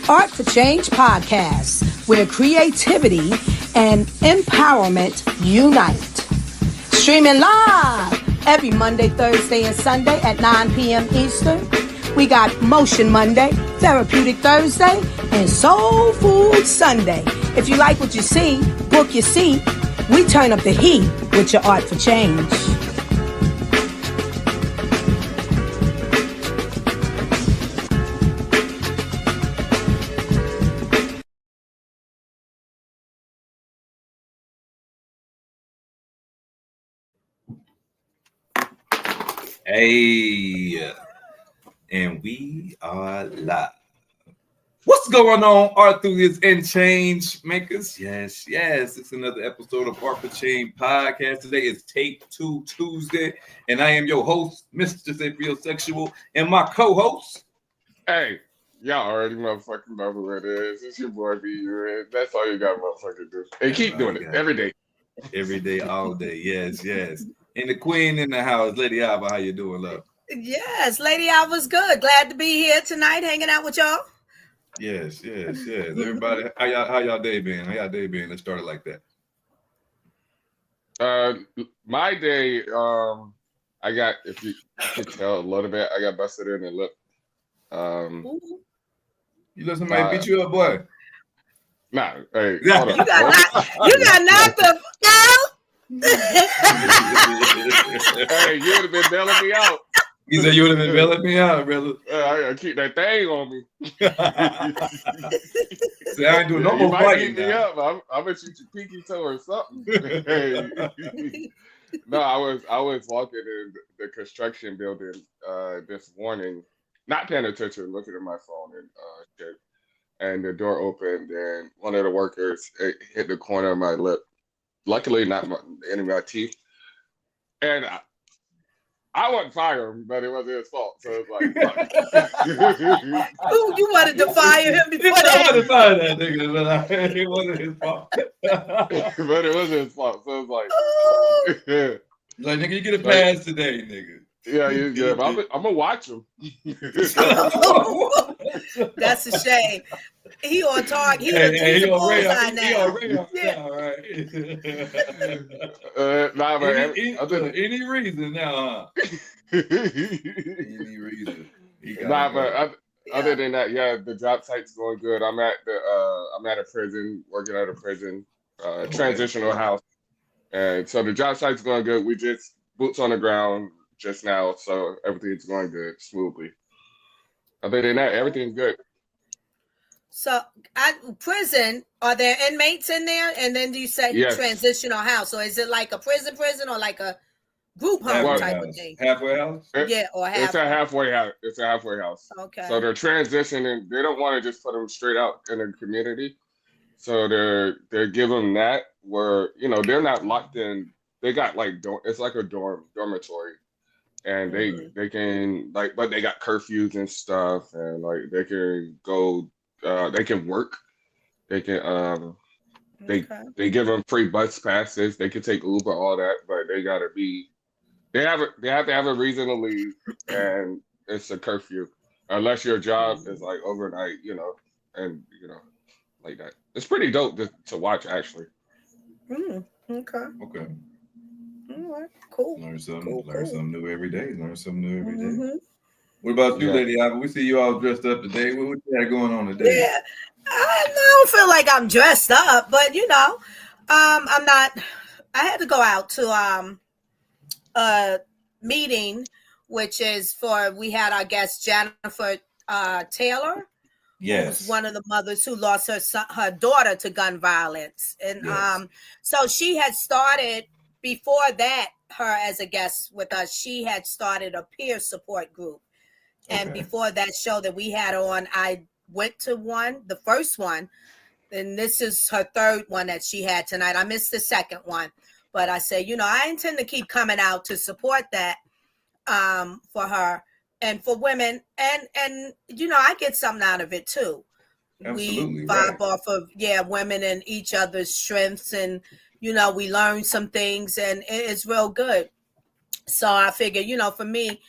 Art for Change podcast, where creativity and empowerment unite. Streaming live every Monday, Thursday, and Sunday at 9 p.m. Eastern. We got Motion Monday, Therapeutic Thursday, and Soul Food Sunday. If you like what you see, book your seat. We turn up the heat with your Art for Change. Hey, and we are live. What's going on, Art Through and Change Makers? Yes, it's another episode of Art for Change podcast. Today is Take 2 Tuesday, and I am your host, Mr. Sapiosexual, and my co-host. Hey, y'all already motherfucking know who it is. It's your boy B.U. That's all you got motherfucking do. And keep doing it every day. Every day, all day. Yes. And the queen in the house, Lady Alba, how you doing, love? Yes, Lady Alba's good. Glad to be here tonight, hanging out with y'all. Yes. Everybody, how y'all day been? Let's start it like that. My day, I got, if you could tell a little bit, I got busted in the lip. You let somebody beat you up, boy? Nah, hey, you got knocked the fuck out. Hey, you would have been bailing me out. He said you would have been bailing me out, brother. I gotta keep that thing on me. See, I ain't doing no more fighting. Me up. I'm gonna shoot your pinky toe or something. No, I was walking in the construction building this morning, not paying attention, looking at my phone and shit. And the door opened, and one of the workers hit the corner of my lip. Luckily, not any of my teeth. And I wasn't firing, but it wasn't his fault. So it's like, Ooh, you wanted to fire him before that? I wanted to fire that nigga, but it wasn't his fault. But it wasn't his fault. So it's like, like nigga, you get a pass today, nigga. Yeah, I'm gonna watch him. That's a shame. He on target. He on bullseye now. Nah, man. Any reason now? Any reason? Nah, but other than that, yeah, the job site's going good. I'm at a prison, working at a prison, transitional house, and so the job site's going good. We just boots on the ground just now, so everything's going good, smoothly. Other than that, everything's good. So, prison, are there inmates in there? And then do you say transitional house? So is it like a prison or like a group home type of thing? Halfway house? Or halfway. It's a halfway house. It's a halfway house. Okay. So they're transitioning. They don't want to just put them straight out in the community. So they're giving that where, they're not locked in. They got like, it's like a dormitory. And they can but they got curfews and stuff, and like they can go, they can work, they can they give them free bus passes, they can take Uber, all that, but they have to have a reason to leave, and it's a curfew unless your job is like overnight, and like that. It's pretty dope to watch actually. Okay. All right, cool. Learn something new every day. What about you, Lady Alba? We see you all dressed up today. What you got going on today? Yeah, I don't feel like I'm dressed up, but I'm not. I had to go out to a meeting, which is we had our guest Jennifer Taylor. Yes, who's one of the mothers who lost her daughter to gun violence, and so she had started. Before that, her as a guest with us, she had started a peer support group. And before that show that we had on, I went to the first one, and this is her third one that she had tonight. I missed the second one, but I said, I intend to keep coming out to support that for her and for women. And I get something out of it too. Absolutely, we vibe off of women and each other's strengths, and we learn some things, and it's real good. So I figure, for me,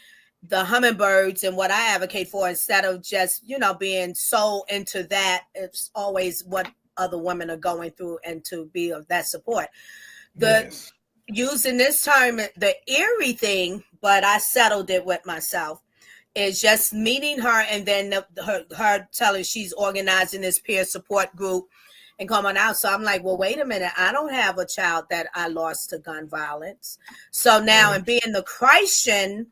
the hummingbirds and what I advocate for, instead of just, being so into that. It's always what other women are going through and to be of that support. Yes. Using this term, the eerie thing, but I settled it with myself, is just meeting her and then her telling she's organizing this peer support group and coming out. So I'm like, well, wait a minute. I don't have a child that I lost to gun violence. So now, and being the Christian,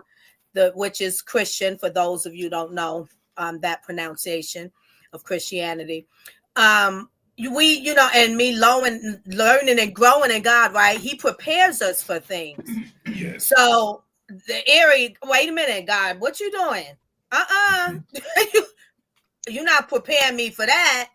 which is Christian, for those of you who don't know that pronunciation of Christianity, we, and me learning and growing in God, right? He prepares us for things. Yes. So the eerie, wait a minute, God, what you doing? You're not preparing me for that.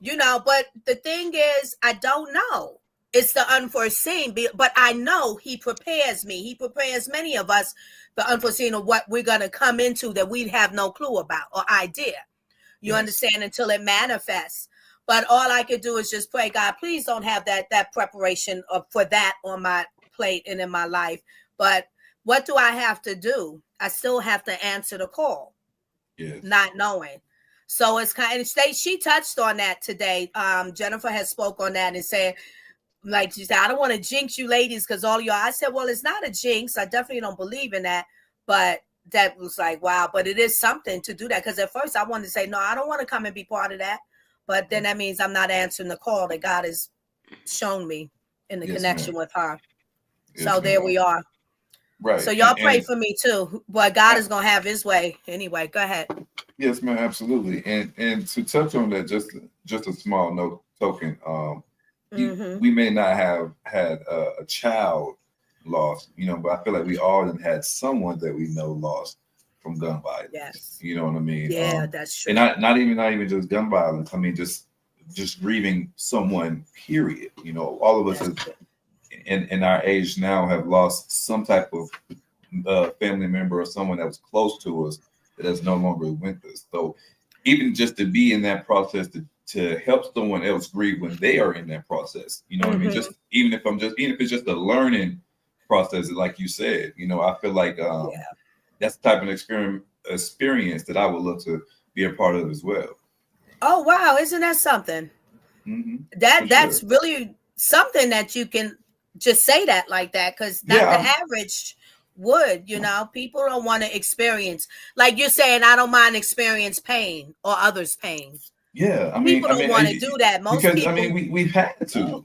But the thing is, I don't know. It's the unforeseen, but I know he prepares me. He prepares many of us the unforeseen of what we're going to come into that we have no clue about or idea. You understand, until it manifests. But all I could do is just pray, God, please don't have that preparation for that on my plate and in my life. But what do I have to do? I still have to answer the call, not knowing. So it's kind of, she touched on that today. Jennifer has spoke on that and said, like she said, I don't want to jinx you ladies because all y'all. I said, well, it's not a jinx. I definitely don't believe in that. But that was like, wow. But it is something to do that, because at first I wanted to say, no, I don't want to come and be part of that. But then that means I'm not answering the call that God has shown me in the connection with her. So there we are. Right. So y'all pray for me too. But God is going to have his way. Anyway, go ahead. Yes, ma'am, absolutely. And to touch on that, just a small note token, we may not have had a child lost, but I feel like we all had someone that we know lost from gun violence. Yes. You know what I mean? Yeah, that's true. And not even just gun violence. I mean, just grieving someone, period. All of us in our age now have lost some type of family member or someone that was close to us that is no longer with us. So even just to be in that process to help someone else grieve when they are in that process, what I mean? Even if it's just a learning process, like you said, I feel like that's the type of experience that I would love to be a part of as well. Oh wow, isn't that something? That's really something that you can just say that like that, because not the average would, people don't want to experience, like you're saying, I don't mind experience pain or others' pain. Yeah, people don't want to do that. Most because people, we've had to.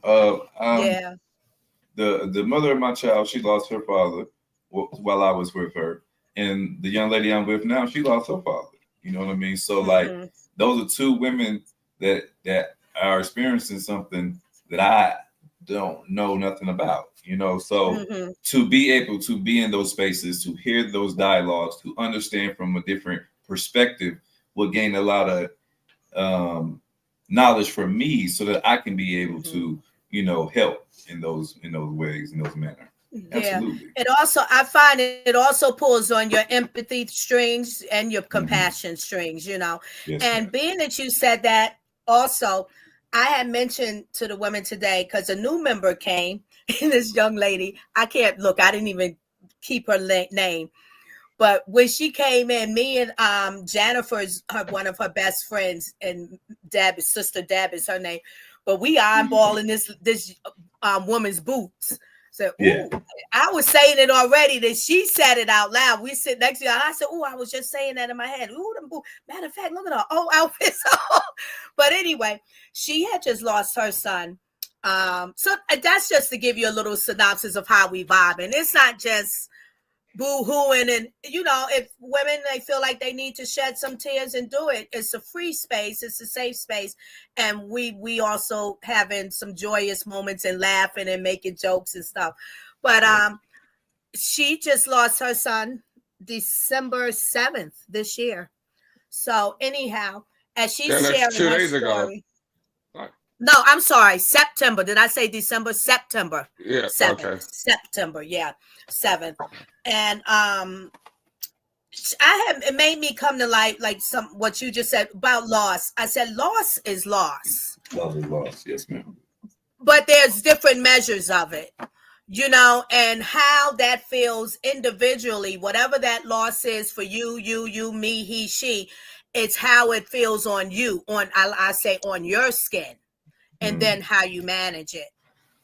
The mother of my child, she lost her father while I was with her, and the young lady I'm with now, she lost her father. You know what I mean? So like, those are two women that are experiencing something that I don't know nothing about. So to be able to be in those spaces, to hear those dialogues, to understand from a different perspective, will gain a lot of knowledge for me, so that I can be able to, help in those ways, in those manners. Absolutely. It also, I find it also pulls on your empathy strings and your compassion strings, Yes, and ma'am. Being that you said that, also, I had mentioned to the women today, because a new member came, and this young lady, I didn't even keep her name. But when she came in, me and Jennifer's one of her best friends, and sister Deb is her name. But we eyeballing this woman's boots. So I was saying it already, that she said it out loud. We sit next to her. I said, I was just saying that in my head. Them boots. Matter of fact, look at her outfits. But anyway, she had just lost her son. So that's just to give you a little synopsis of how we vibe. And it's not just boo-hooing, and if women, they feel like they need to shed some tears and do it, it's a free space, it's a safe space, and we also having some joyous moments and laughing and making jokes and stuff. But she just lost her son December 7th this year. So anyhow, as she's sharing 2 her days story, ago. No, I'm sorry. September. Did I say December? September. Yeah. 7th. Okay. September. Yeah. 7th. And it made me come to light, like what you just said about loss. I said loss is loss. Loss is loss. Yes, ma'am. But there's different measures of it. you know, and how that feels individually, whatever that loss is for you, me, he, she, it's how it feels on you, I say on your skin, and then how you manage it.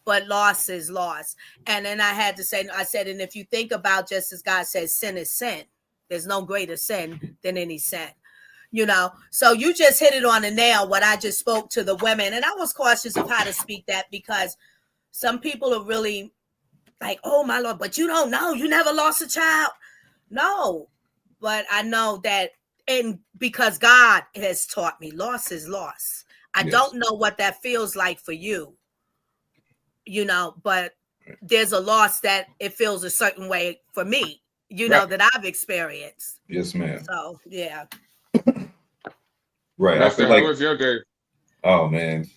But loss is loss. And then I said, and if you think about, just as God says, sin is sin. There's no greater sin than any sin. You know, so you just hit it on the nail, what I just spoke to the women. And I was cautious of how to speak that, because some people are really like, oh my Lord, but you don't know, you never lost a child. No, but I know that, and because God has taught me, loss is loss. I don't know what that feels like for you, you know, but there's a loss that it feels a certain way for me, you know, that I've experienced. Yes, ma'am. So, yeah. Right. Mister, how was your day? Oh, man.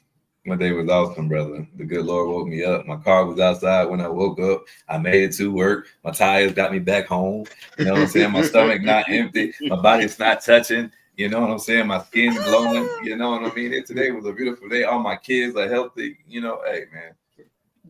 My day was awesome, brother. The good Lord woke me up. My car was outside when I woke up. I made it to work. My tires got me back home. You know what I'm saying? My stomach not empty. My body's not touching. You know what I'm saying? My skin's glowing. You know what I mean? Today was a beautiful day. All my kids are healthy. You know, hey, man.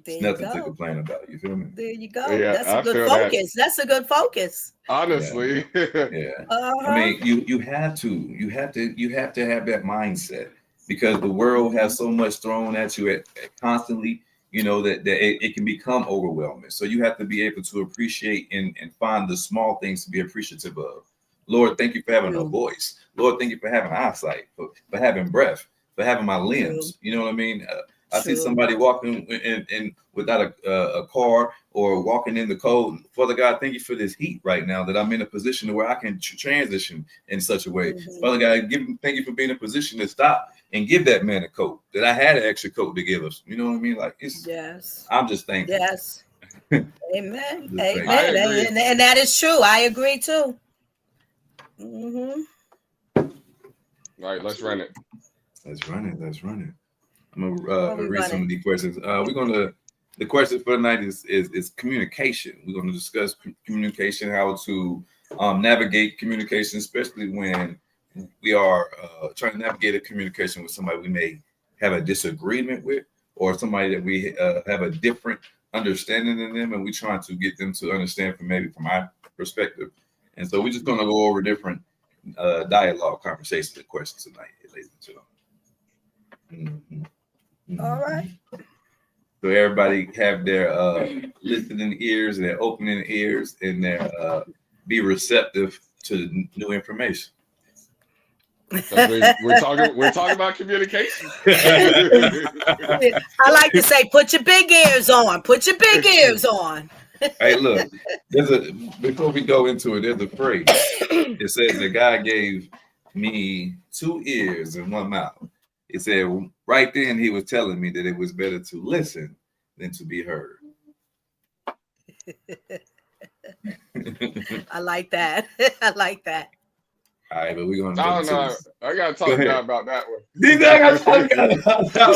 There's nothing to complain about. You feel me? There you go. Yeah, that's a good focus. That's a good focus. Honestly. Yeah. I mean, you have to have that mindset, because the world has so much thrown at you constantly, you know, that it can become overwhelming. So you have to be able to appreciate and find the small things to be appreciative of. Lord, thank you for having a voice. Lord, thank you for having eyesight, for having breath, for having my limbs. You know what I mean? I see somebody walking in without a car, or walking in the cold. Father God, thank you for this heat right now, that I'm in a position where I can transition in such a way. Father God, thank you for being in a position to stop and give that man a coat, that I had an extra coat to give us. You know what I mean? Like, I'm just thankful. Yes. Amen. Amen. I agree. And that is true. I agree too. All right, let's run it. Let's run it. I'm gonna read some of the questions. The question for tonight is communication. We're going to discuss communication, how to navigate communication, especially when we are trying to navigate a communication with somebody we may have a disagreement with, or somebody that we have a different understanding than them, and we're trying to get them to understand from our perspective. And so we're just going to go over different dialogue, conversations, and questions tonight, ladies and gentlemen. All right. So everybody have their listening ears, their opening ears, and their be receptive to new information. We're talking about communication. I like to say, put your big ears on. Put your big ears on. Hey, look, before we go into it, there's a phrase. It says that God gave me 2 ears and 1 mouth. It said right then he was telling me that it was better to listen than to be heard. I like that. I like that. All right, but we're going to I don't know. I got to talk to God about that one. I got to talk about that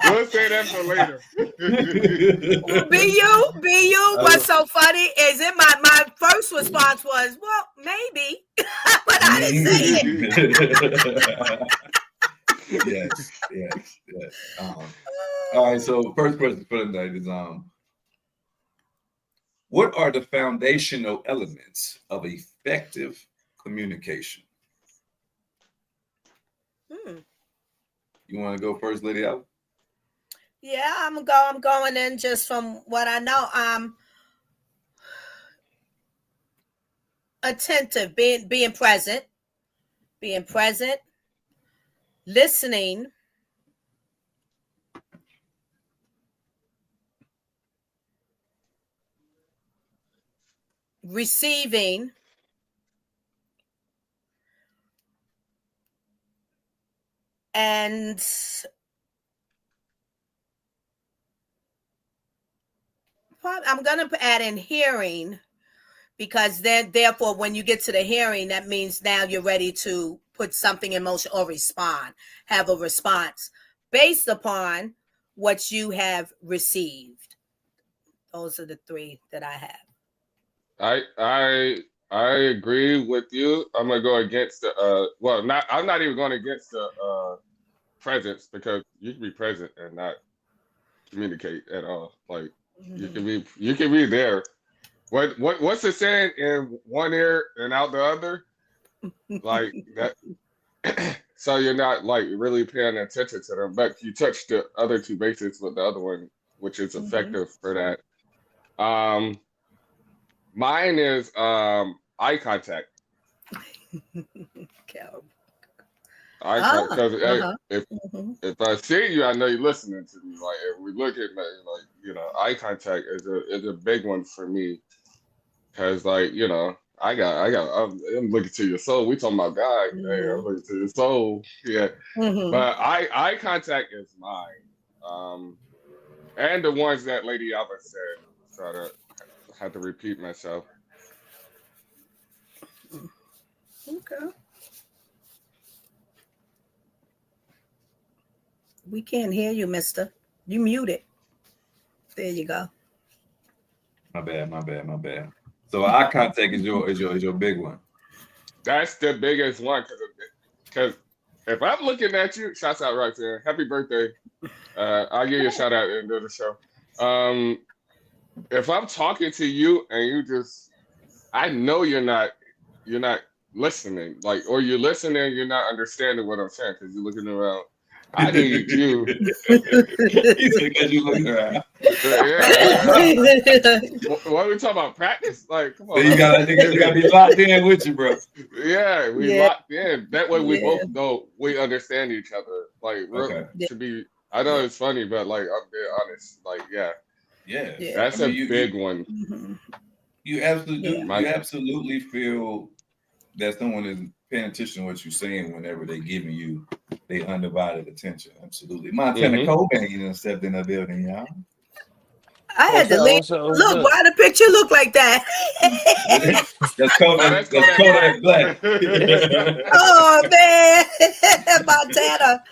one. We'll say that for later. Be you. What's so funny is my first response was, well, maybe, but I didn't say it. Yes. All right, so first question for the night is what are the foundational elements of effective communication? You want to go first, Lady Al? Yeah, I'm going in just from what I know. Attentive, being present, listening, receiving, and I'm going to add in hearing, because then therefore when you get to the hearing, that means now you're ready to put something in motion or respond, have a response based upon what you have received. Those are the 3 that I have. I agree with you. I'm gonna go against the I'm not even going against the presence, because you can be present and not communicate at all. Like You can be there. What's the saying? In one ear and out the other, like that. So you're not like really paying attention to them, but you touch the other two bases with the other one, which is effective for that. Um, Mine is eye contact. Cal. Eye because Uh-huh. if I see you, I know you're listening to me. Like if we look at eye contact is a big one for me because I'm looking to your soul. We talking about God. Hey, I'm looking to your soul. Yeah, but eye contact is mine. And the ones that Lady Alba said. So I have to repeat myself. Okay. We can't hear you, mister. You muted. There you go. My bad. So eye contact is your big one. That's the biggest one because if I'm looking at you, shouts out right there. Happy birthday. I'll give you a shout out at the end of the show. If I'm talking to you and I know you're not listening, like, or you're listening, you're not understanding what I'm saying because you're looking around. I need you. Because you looking around. What are we talking about? Practice? Like, come on. So you gotta be locked in with you, bro. Yeah, we locked in. That way we both know we understand each other. Like, to be. I know it's funny, but like, I'm being honest. Like, yeah. That's a big one. You absolutely feel that someone is paying attention to what you're saying whenever they're giving you their undivided attention. Absolutely. Montana Cobain stepped in the building, y'all. I had to leave. Look, why the picture look like that? That's Kodak Black. Oh man, Montana.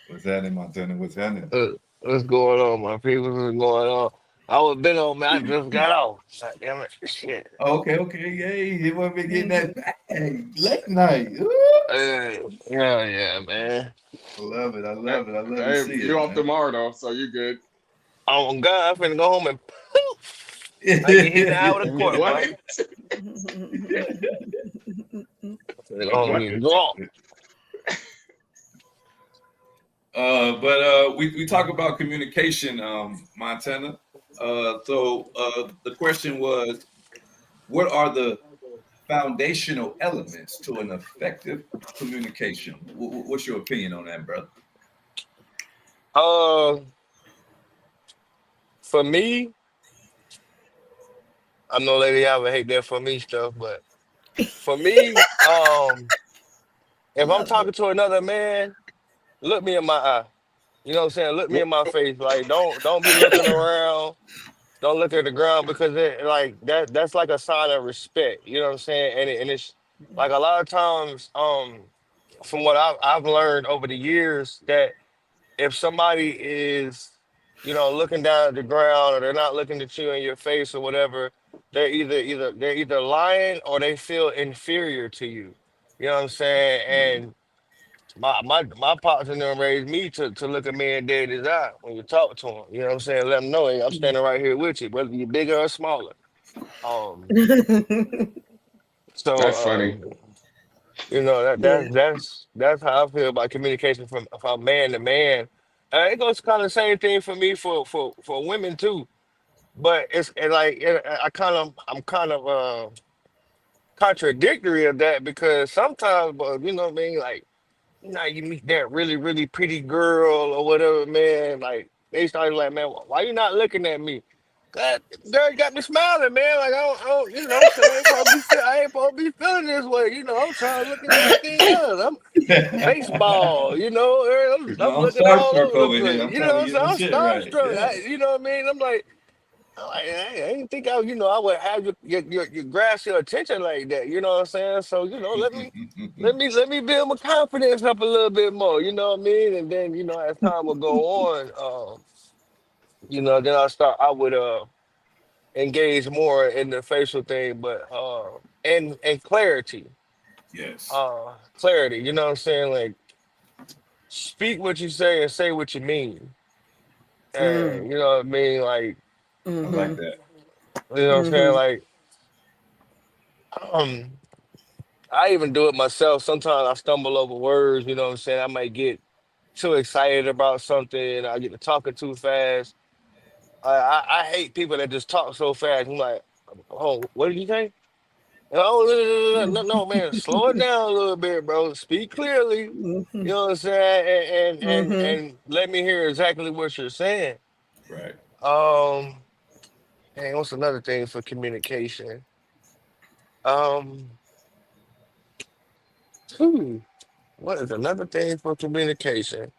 What's happening, Montana? What's happening? What's going on, my people? What's going on? I was been on, man. I just got off. God damn it. Shit. Okay. Yay. He won't be getting that bag late night. Yeah, man. I love it. Hey, to see you're it, off man. tomorrow, though, so you're good. Oh, God. I'm finna go home and poof. I get hit out of court, What? boy. Finna go home and get drunk. But we talk about communication, Montana. So the question was, what are the foundational elements to an effective communication? What's your opinion on that, brother? For me, I know Lady Alva hate that for me stuff, but for me, if I'm talking to another man, look me in my eye. You know what I'm saying? Look me in my face. Like, don't be looking around. Don't look at the ground because that's like a sign of respect. You know what I'm saying? And it's like a lot of times, from what I've learned over the years, that if somebody is, looking down at the ground or they're not looking at you in your face or whatever, they're either lying or they feel inferior to you. You know what I'm saying? And my pops and them raised me to look a man dead in his eye when you talk to him. You know what I'm saying? Let them know, hey, I'm standing right here with you, whether you're bigger or smaller. So That's funny. that's how I feel about communication from man to man. It goes kind of the same thing for me for women too. But I'm kind of contradictory of that because sometimes, you know what I mean, like. You meet that really, really pretty girl or whatever, man. Like they started like, man, why you not looking at me? God, girl, you got me smiling, man. Like I don't you know, so I ain't supposed to be feeling this way. I'm trying to look at everything else. I'm baseball, I'm looking all over the place. I'm starstruck. Yes. You know what I mean? I'm like, I didn't think I would have your grasp your attention like that. You know what I'm saying? So let me build my confidence up a little bit more. You know what I mean? And then as time will go on, then I would engage more in the facial thing, but and clarity, Yes. clarity. You know what I'm saying? Like speak what you say and say what you mean. And you know what I mean? Like, I like that. you know what I'm saying? Like, um, I even do it myself. Sometimes I stumble over words, you know what I'm saying? I might get too excited about something. I get to talking too fast. I hate people that just talk so fast. I'm like, oh, what did you say? Oh, no, man, slow it down a little bit, bro. Speak clearly. You know what I'm saying? And let me hear exactly what you're saying. Right. Hey, what's another thing for communication? Um, what is another thing for communication?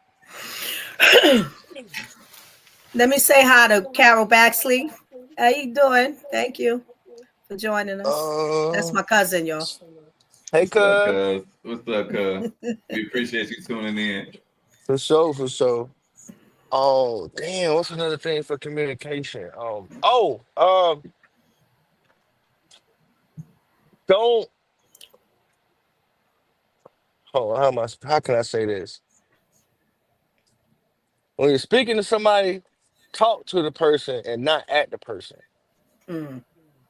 Let me say hi to Carol Baxley. How you doing? Thank you for joining us. That's Uh, my cousin, y'all. hey, What's up, cuz. cuz? What's up, cuz? We appreciate you tuning in. For sure, for sure. Oh, damn, what's another thing for communication? Don't, how can I say this? When you're speaking to somebody, talk to the person and not at the person. Mm,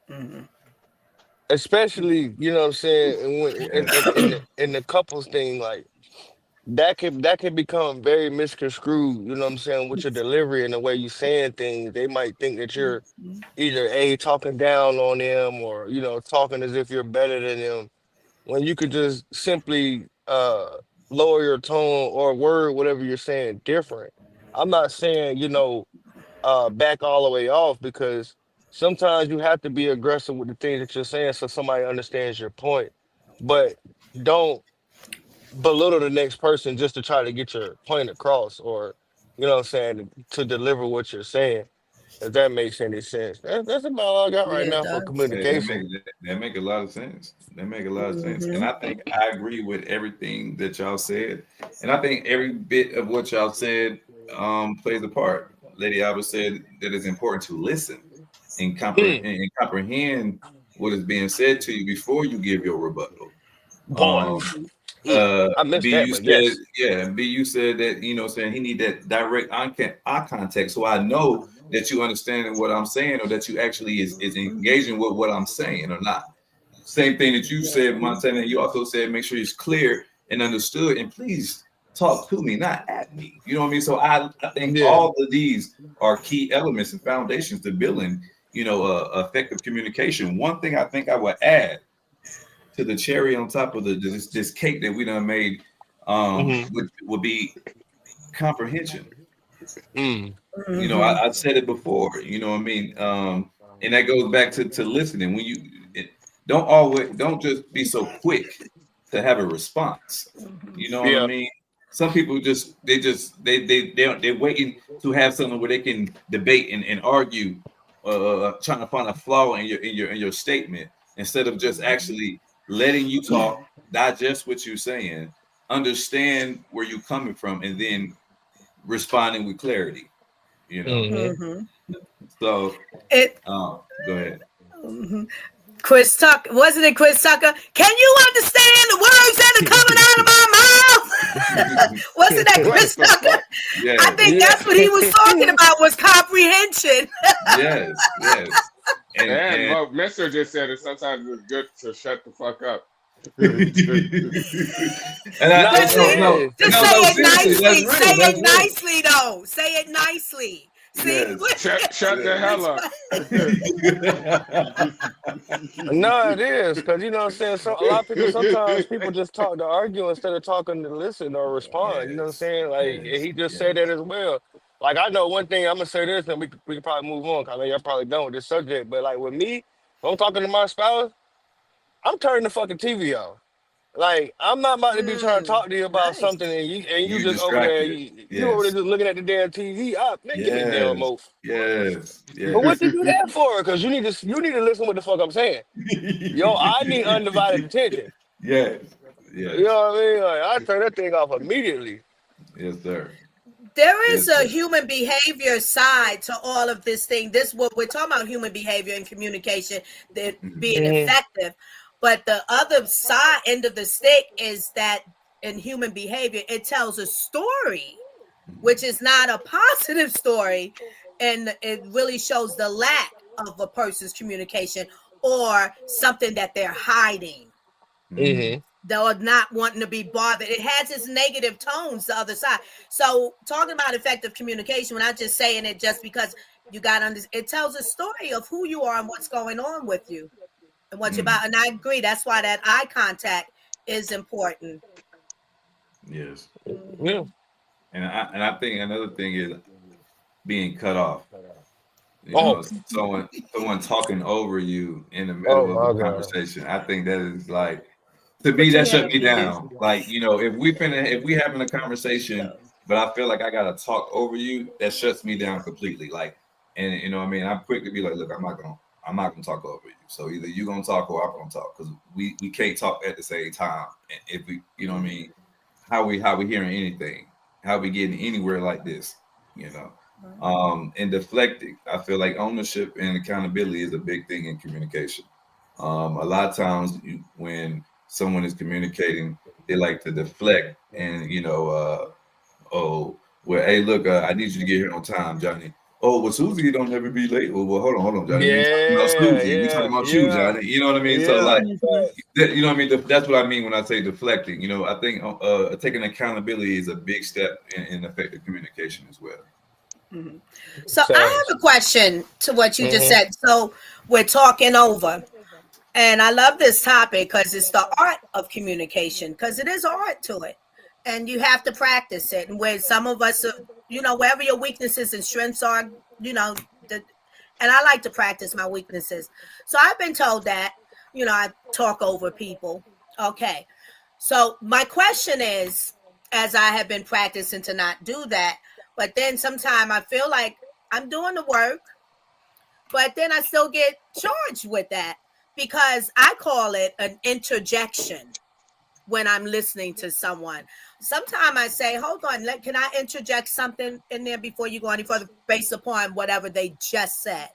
mhm. Especially, you know what I'm saying, and when Yes. in the couples thing, like that can become very misconstrued, you know what I'm saying, with your delivery and the way you saying things. They might think that you're either A, talking down on them, or talking as if you're better than them, when you could just simply lower your tone or word whatever you're saying different. I'm not saying, back all the way off, because sometimes you have to be aggressive with the things that you're saying so somebody understands your point. But don't belittle the next person just to try to get your point across, or what I'm saying, to deliver what you're saying, if that makes any sense. That's about all I got right Yeah, it now for does. communication. That make a lot of sense. That make a lot of sense. And Mhm. I think I agree with everything that y'all said. And I think every bit of what y'all said plays a part. Lady Alba said that it's important to listen and Mm, comprehend what is being said to you before you give your rebuttal. boy. Um, Mm, I missed B, that, you but said, yes. yeah, B, you said that, saying he need that direct eye contact. So I know that you understanding what I'm saying, or that you actually is engaging with what I'm saying or not. Same thing that you said, Montana. You also said make sure it's clear and understood, and please talk to me, not at me. You know what I mean? So I think Yeah. all of these are key elements and foundations to building, effective communication. One thing I think I would add to the cherry on top of this cake that we done made, Hmm. would be comprehension. Mm. Mhm. I said it before. You know what I mean? And that goes back to listening. When don't just be so quick to have a response. You know what I Yeah. mean? Some people they're waiting to have something where they can debate and argue, trying to find a flaw in your statement, instead of just actually letting you talk, digest what you're saying, understand where you're coming from, and then responding with clarity. You know. Hmm. Mhm. So, It. go ahead. Mhm. Chris Tucker, wasn't it Chris Tucker? Can you understand the words that are coming out of my mouth? Wasn't that What Chris the Tucker? fuck? I Yes, think Yeah. that's what he was talking about, was comprehension. yes, yes, And and Mo Mister just said it. Sometimes it's good to shut the fuck up. and Nah, But it see, is. just no, say no, it seriously, that's nicely. Say real. That's it real. nicely, though. Say it nicely. See, Yes, Shut the hell up. No, it is, because you know what I'm saying. So a lot of people, sometimes people just talk to argue instead of talking to listen or respond. You know what I'm yes, saying? Like, and yes, he just said yes. that as well. Like, I know one thing. I'm gonna say this, and we can probably move on. 'Cause I know y'all probably done with this subject, but like with me, when I'm talking to my spouse, I'm turning the fucking TV off. Like, I'm not about to be trying to talk to you about nice. something, and you You just over there, distracted. you over there Yes, just looking at the damn TV. Man, give me the damn yes, remote. yes, But yes. what you do that for? Because you need to listen what the fuck I'm saying. Yo, I need undivided attention. Yes, You yes, know what I mean? Like, I turn that thing off immediately. yes, sir. There Yes, is a sir. human behavior side to all of this thing. This what we're talking about: human behavior and communication, that Mhm. being Hmm. effective. But the other side end of the stick is that in human behavior, it tells a story. which is not a positive story, and it really shows the lack of a person's communication or something that they're hiding. Mm-hmm. They're not wanting to be bothered. It has its negative tones, the other side. So talking about effective communication, we're not just saying it just because you got under. It tells a story of who you are and what's going on with you and what you're about. And I agree. That's why that eye contact is important. Yes. Yeah. And I think another thing is being cut off. You Oh. know, someone talking over you in the middle Oh of my a God. conversation. I think that is like, to me, that shut me down. Like, you know, if we having a conversation, but I feel like I gotta talk over you, that shuts me down completely. Like, and you know what I mean? I'm quick to be like, look, I'm not gonna talk over you. So either you gonna talk or I'm gonna talk, because we can't talk at the same time. And if we, you know what I mean, how we hearing anything, how we getting anywhere like this, you know. And deflecting, I feel like ownership and accountability is a big thing in communication. A lot of times when someone is communicating, they like to deflect and, you know, oh, well, hey, look, I need you to get here on time, Johnny. Oh, well, Susie don't ever be late. Well, hold on, Johnny. We ain't talking about Susie. We talking about you, Johnny. You know what I mean? So, like, you know what I mean? That's what I mean when I say deflecting. You know, I think taking accountability is a big step in effective communication as well. So I have a question to what you just said. So we're talking over, and I love this topic because it's the art of communication, because it is art to it, and you have to practice it. And where some of us, you know, wherever your weaknesses and strengths are, you know, and I like to practice my weaknesses. So I've been told that, you know, I talk over people. Okay. So my question is, as I have been practicing to not do that, but then sometimes I feel like I'm doing the work, but then I still get charged with that because I call it an interjection when I'm listening to someone. Sometimes I say, hold on, can I interject something in there before you go any further based upon whatever they just said?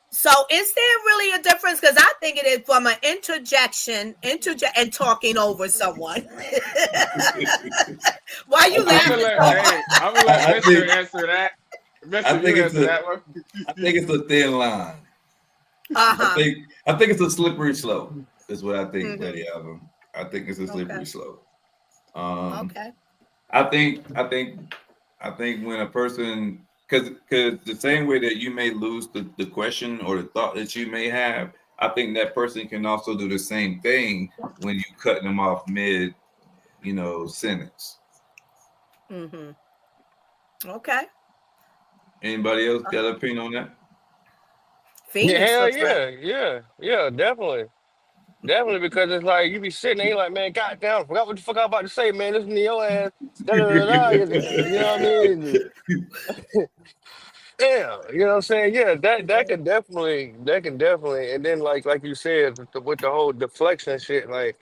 So is there really a difference? Because I think it is from an interjection and talking over someone. Why you laughing? I'm gonna let Mr. answer that. I think it's a thin line. I think it's a slippery slope. Is what I think, Lady Alvin. I think it's a slippery slope. Okay. I think when a person, because the same way that you may lose the question or the thought that you may have, I think that person can also do the same thing when you cut them off mid, you know, sentence. Okay. Anybody else got an opinion on that? Phoenix Yeah, definitely. Definitely, because it's like you be sitting there, you like, man, goddamn, I forgot what the fuck I was about to say, man. Listen to your ass. You know what I mean? Yeah, you know what I'm saying? Yeah, that can definitely, and then like you said, with the whole deflection shit, like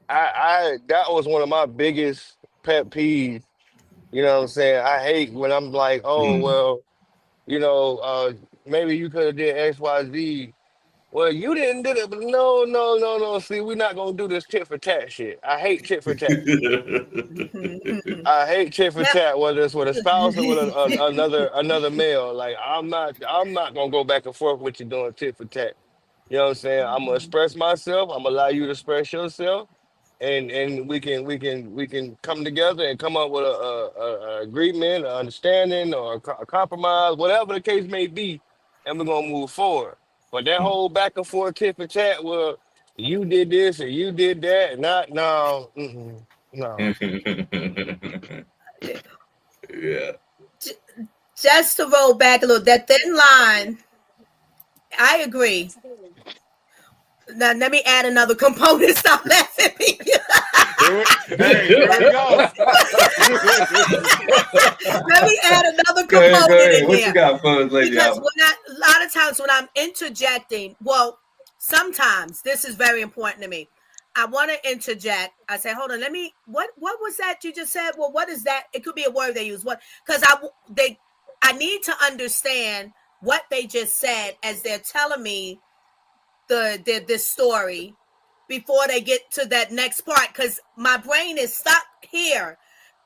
I that was one of my biggest pet peeves. You know what I'm saying? I hate when I'm like, oh well, you know, maybe you could have did X, Y, Z. Well, you didn't do it, but no. See, we're not gonna do this tit for tat shit. I hate tit for tat. I hate tit for tat, whether it's with a spouse or with another male. Like I'm not gonna go back and forth with you doing tit for tat. You know what I'm saying? I'm gonna express myself. I'm gonna allow you to express yourself, and we can come together and come up with a agreement, an understanding, or a compromise, whatever the case may be, and we're gonna move forward. But that whole back and forth tit for tat, well, you did this and you did that, no. Yeah. Just to roll back a little, that thin line, I agree. Now, let me add another component. Stop laughing at me. Hey, here we go. Let me add another component Go ahead. in What there. you got for us, Lady Because Alvin? a lot of times when I'm interjecting, well, sometimes this is very important to me. I want to interject. I say, hold on, what was that you just said? Well, what is that? It could be a word they use. What? Because I need to understand what they just said as they're telling me this story before they get to that next part, because my brain is stuck here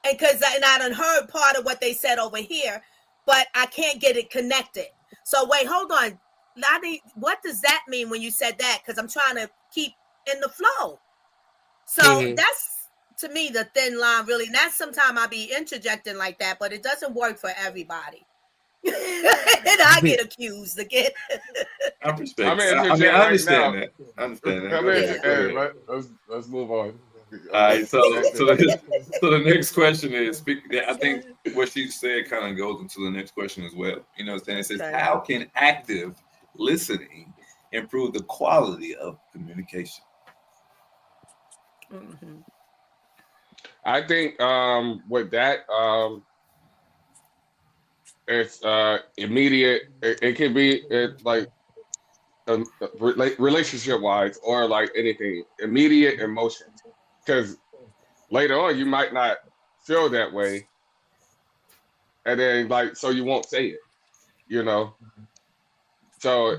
and I done heard part of what they said over here, but I can't get it connected. So wait, hold on. What does that mean when you said that? Because I'm trying to keep in the flow. So that's, to me, the thin line, really. And that's sometimes I be interjecting like that, but it doesn't work for everybody. And I get accused again. I respect. I'm I interjecting mean, I right understand now. that. I understand that. I'm Go ahead. Go hey, ahead. let's move on. All right, so the next question is, I think what she said kind of goes into the next question as well. You know what I'm saying? It says, Okay. how can active listening improve the quality of communication? Mhm. I think with that it's immediate. It can be like relationship wise or like anything immediate emotions, because later on you might not feel that way, and then like so you won't say it, you know. So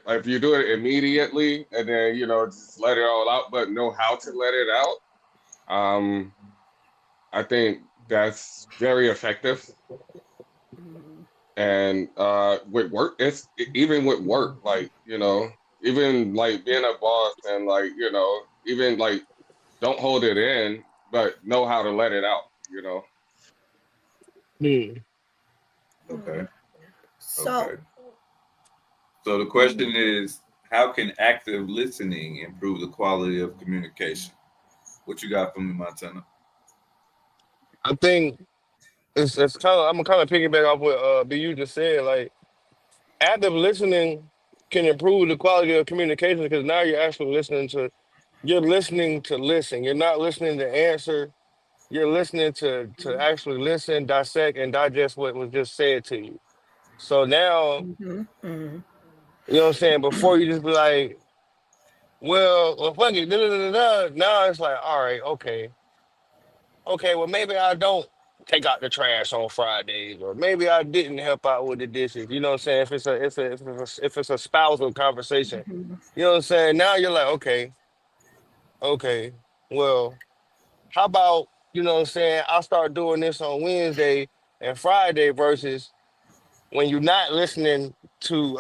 if you do it immediately and then just let it all out, but know how to let it out, I think that's very effective. Mhm. And with work, it's even with work, like even like being a boss and like even like don't hold it in, but know how to let it out. Okay. So, Okay. So the question is, how can active listening improve the quality of communication? What you got for me, Montana? I think it's kind of I'm kind of piggyback off what BU just said. Like active listening can improve the quality of communication because now you're listening to listen. You're not listening to answer. You're listening to actually listen, dissect, and digest what was just said to you. So now, mhm, mhm, you know what I'm saying? Before you just be like, well, fuck it, da, da, da, da, da. Now it's like, all right, okay, well, maybe I don't take out the trash on Fridays, or maybe I didn't help out with the dishes. You know what I'm saying? If it's a spousal conversation, mhm, you know what I'm saying? Now you're like, okay, well, how about, you know what I'm saying? I'll start doing this on Wednesday and Friday versus when you're not listening to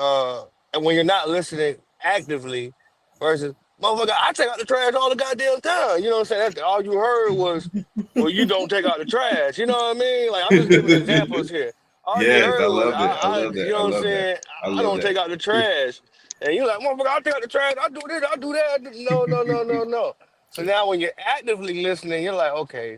and when you're not listening actively versus motherfucker, I take out the trash all the goddamn time. You know what I'm saying? That's all you heard was, well, you don't take out the trash. You know what I mean? Like I'm just giving examples here. All you Yes, I heard was love that. I love you that. I know what I'm love that. saying? I I love don't that. take out the trash. And you're like, motherfucker, I take out the trash, I do this, I do that. No, no, no, no, no. So now when you're actively listening, you're like, okay,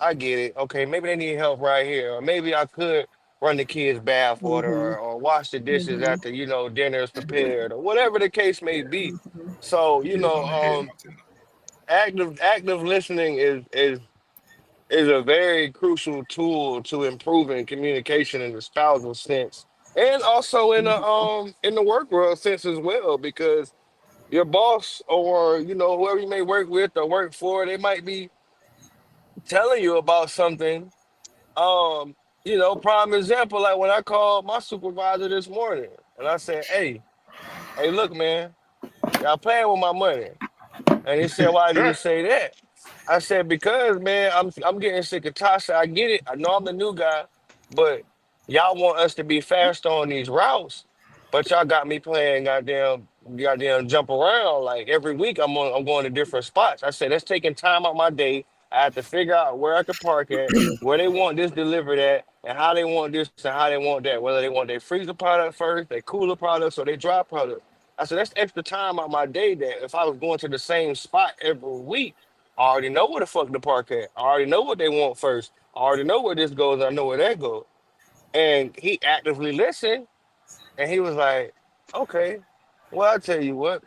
I get it. Okay, maybe they need help right here, or maybe I could run the kids' bath water, mhm, or wash the dishes mhm, after dinner is prepared, or whatever the case may be. So You hit it on the head, Montana. active listening is a very crucial tool to improving communication in the spousal sense, and also in the work world sense as well, because your boss or whoever you may work with or work for, they might be telling you about something. Prime example, like when I called my supervisor this morning and I said, hey, look, man, y'all playing with my money. And he said, why do you say that? I said, because man, I'm getting sick of Tasha. I get it. I know I'm the new guy, but y'all want us to be fast on these routes, but y'all got me playing goddamn jump around. Like every week I'm going to different spots. I said, that's taking time out my day. I have to figure out where I could park at, where they want this delivered at, and how they want this and how they want that. Whether they want their freezer product first, their cooler products, or their dry product. I said, that's extra time out my day that if I was going to the same spot every week, I already know where the fuck the park at. I already know what they want first. I already know where this goes. I know where that goes. And he actively listened, and he was like, "Okay, well, I'll tell you what.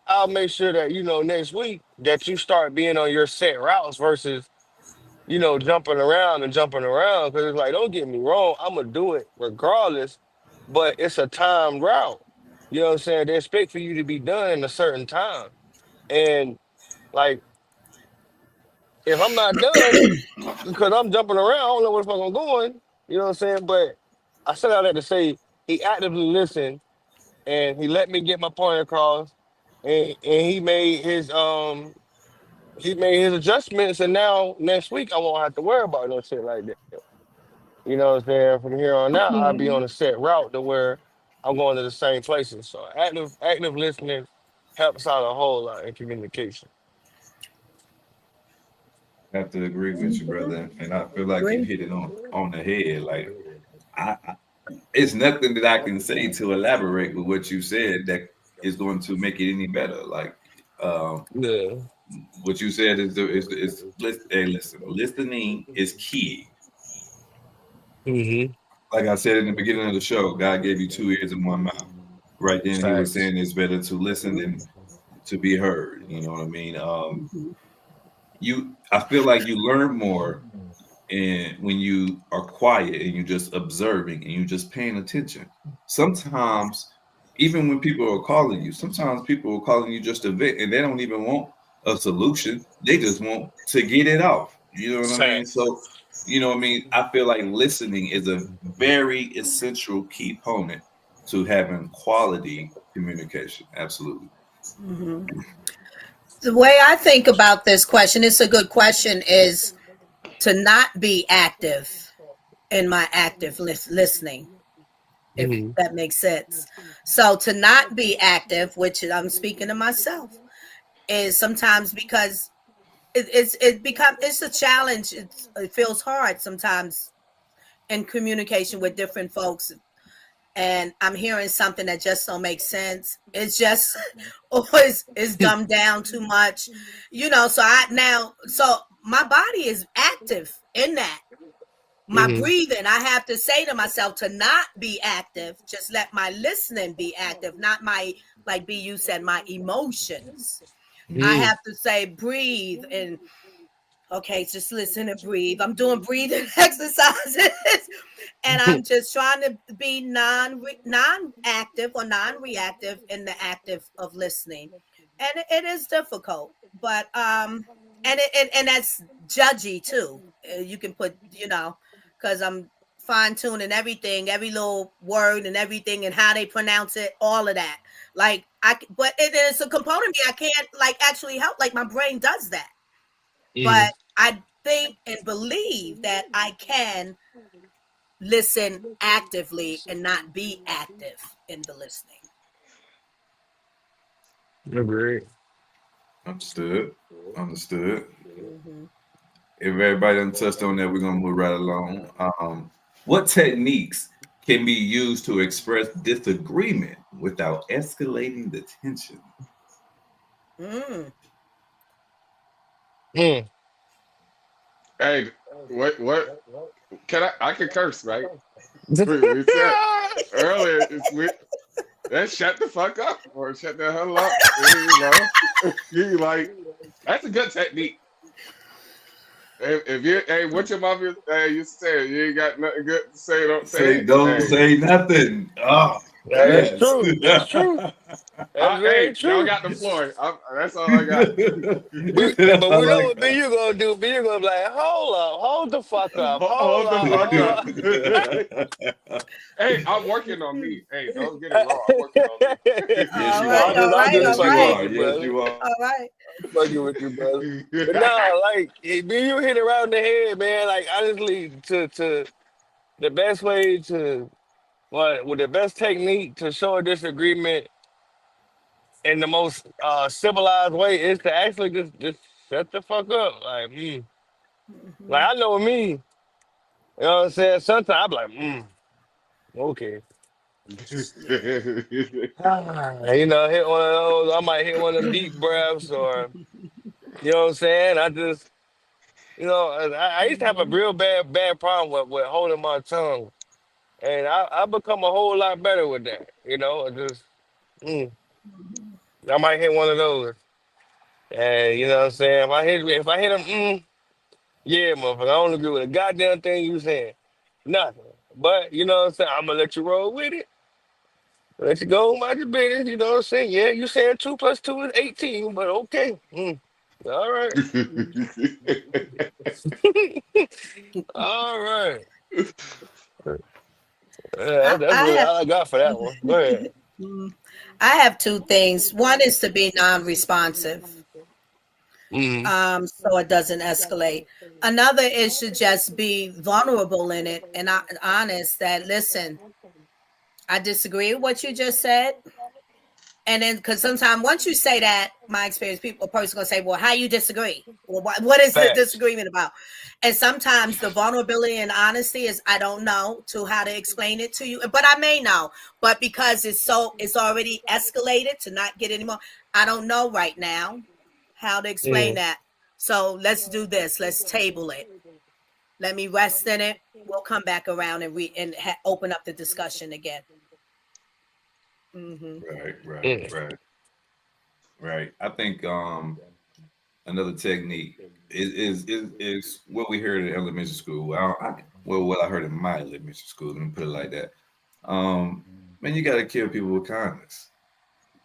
I'll make sure that next week that you start being on your set routes versus jumping around and jumping around. Because it's like, don't get me wrong, I'm gonna do it regardless, but it's a timed route. You know what I'm saying? They expect for you to be done in a certain time, and like if I'm not done because I'm jumping around, I don't know where the fuck I'm going. You know what I'm saying? But I said all that to say he actively listened and he let me get my point across, and he made his he made his adjustments, and now next week I won't have to worry about no shit like that. You know what I'm saying? From here on out, I'll be on a set route to where I'm going to the same places. So active listening helps out a whole lot in communication. I have to agree with you, brother, and I feel like you Agree. hit it on the head. Like I it's nothing that I can say to elaborate with what you said that is going to make it any better. Like Yeah. what you said hey, listen, listening is key. Mm-hmm. Like I said in the beginning of the show, God gave you 2 ears and 1 mouth. Right then, He was Facts. saying it's better to listen than to be heard. You know what I mean? I feel like you learn more and when you are quiet and you're just observing and you're just paying attention. Sometimes, even when people are calling you, sometimes people are calling you just a vent and they don't even want a solution. They just want to get it off. You know what I mean? Facts. So, you know what I mean? I feel like listening is a very essential key component to having quality communication. Absolutely. Mhm. The way I think about this question, it's a good question, is to not be active in my active listening, if Mm-hmm. that makes sense. So to not be active, which I'm speaking to myself, is sometimes because it's a challenge. It feels hard sometimes in communication with different folks, and I'm hearing something that just don't make sense. It's just always is dumbed down too much, so my body is active in that. My Mm-hmm. breathing, I have to say to myself to not be active, just let my listening be active, not my, like BU said, my emotions. I Mm. have to say breathe and okay, just listen and breathe. I'm doing breathing exercises and I'm just trying to be non-active or non-reactive in the active of listening. And it is difficult, but and that's judgy too. You can put, because I'm fine tuning everything, every little word and everything and how they pronounce it, all of that. Like but it's a component of me I can't like actually help. Like my brain does that, Mm. but I think and believe that I can listen actively and not be active in the listening. Agreed. Understood. Understood. Mhm. If everybody done touched on that, we're gonna move right along. What techniques can be used to express disagreement without escalating the tension? Mm. Mm. Hey, what? I can curse, right? We said earlier, let's shut the fuck up or shut the hell up. You like, that's a good technique. If you, hey, what your mom used to say, you ain't got nothing good to say, don't say Say it. don't Hey, say nothing. Oh, Yeah, hey, that's yes. true. That's true. That's hey, very y'all true. got the floor. That's all I got. That's But we all know I what B you gonna do. B you gonna be like, hold up, hold the fuck up, hold Hold the up, fuck hold up. up. Hey, I'm working on me. Hey, don't get it wrong. I'm working on me. Yes, All you right, are. I'm all I'm right, just all Yes, you fucking right, with are. you, Yes, brother. you are. all right. Fucking with you, brother. But no, like B you hit it around the head, man. Like honestly, to the best way to what with the best technique to show a disagreement in the most civilized way is to actually just shut the fuck up. Like Mhm. I know me, you know what I'm saying? Sometimes I'm like, okay. Hit one of those. I might hit one of them deep breaths or you know what I'm saying? I used to have a real bad problem with holding my tongue. And I become a whole lot better with that. Mm, I might hit one of those. And you know what I'm saying? If I hit them, yeah, motherfucker, I don't agree with a goddamn thing you saying. Nothing. But you know what I'm saying? I'm gonna let you roll with it. Let you go about your business, you know what I'm saying? Yeah, you saying 2 + 2 is 18, but okay. All right. All right. Yeah, that's I really have all I got for that one. Go ahead. mm, I have two things. One is to be non-responsive. so it doesn't escalate. Another is to just be vulnerable in it and honest that, listen, I disagree with what you just said. And then, because sometimes once you say that, my experience, a person gonna say, well, how you disagree? Well, what is the disagreement about? And sometimes the vulnerability and honesty is, I don't know to how to explain it to you, but I may know, but because it's already escalated to not get any more, I don't know right now how to explain that. So let's do this. Let's table it. Let me rest in it. We'll come back around and open up the discussion again. Right. I think another technique is what we heard in elementary school. What I heard in my elementary school. Let me put it like that. Man, you got to kill people with kindness.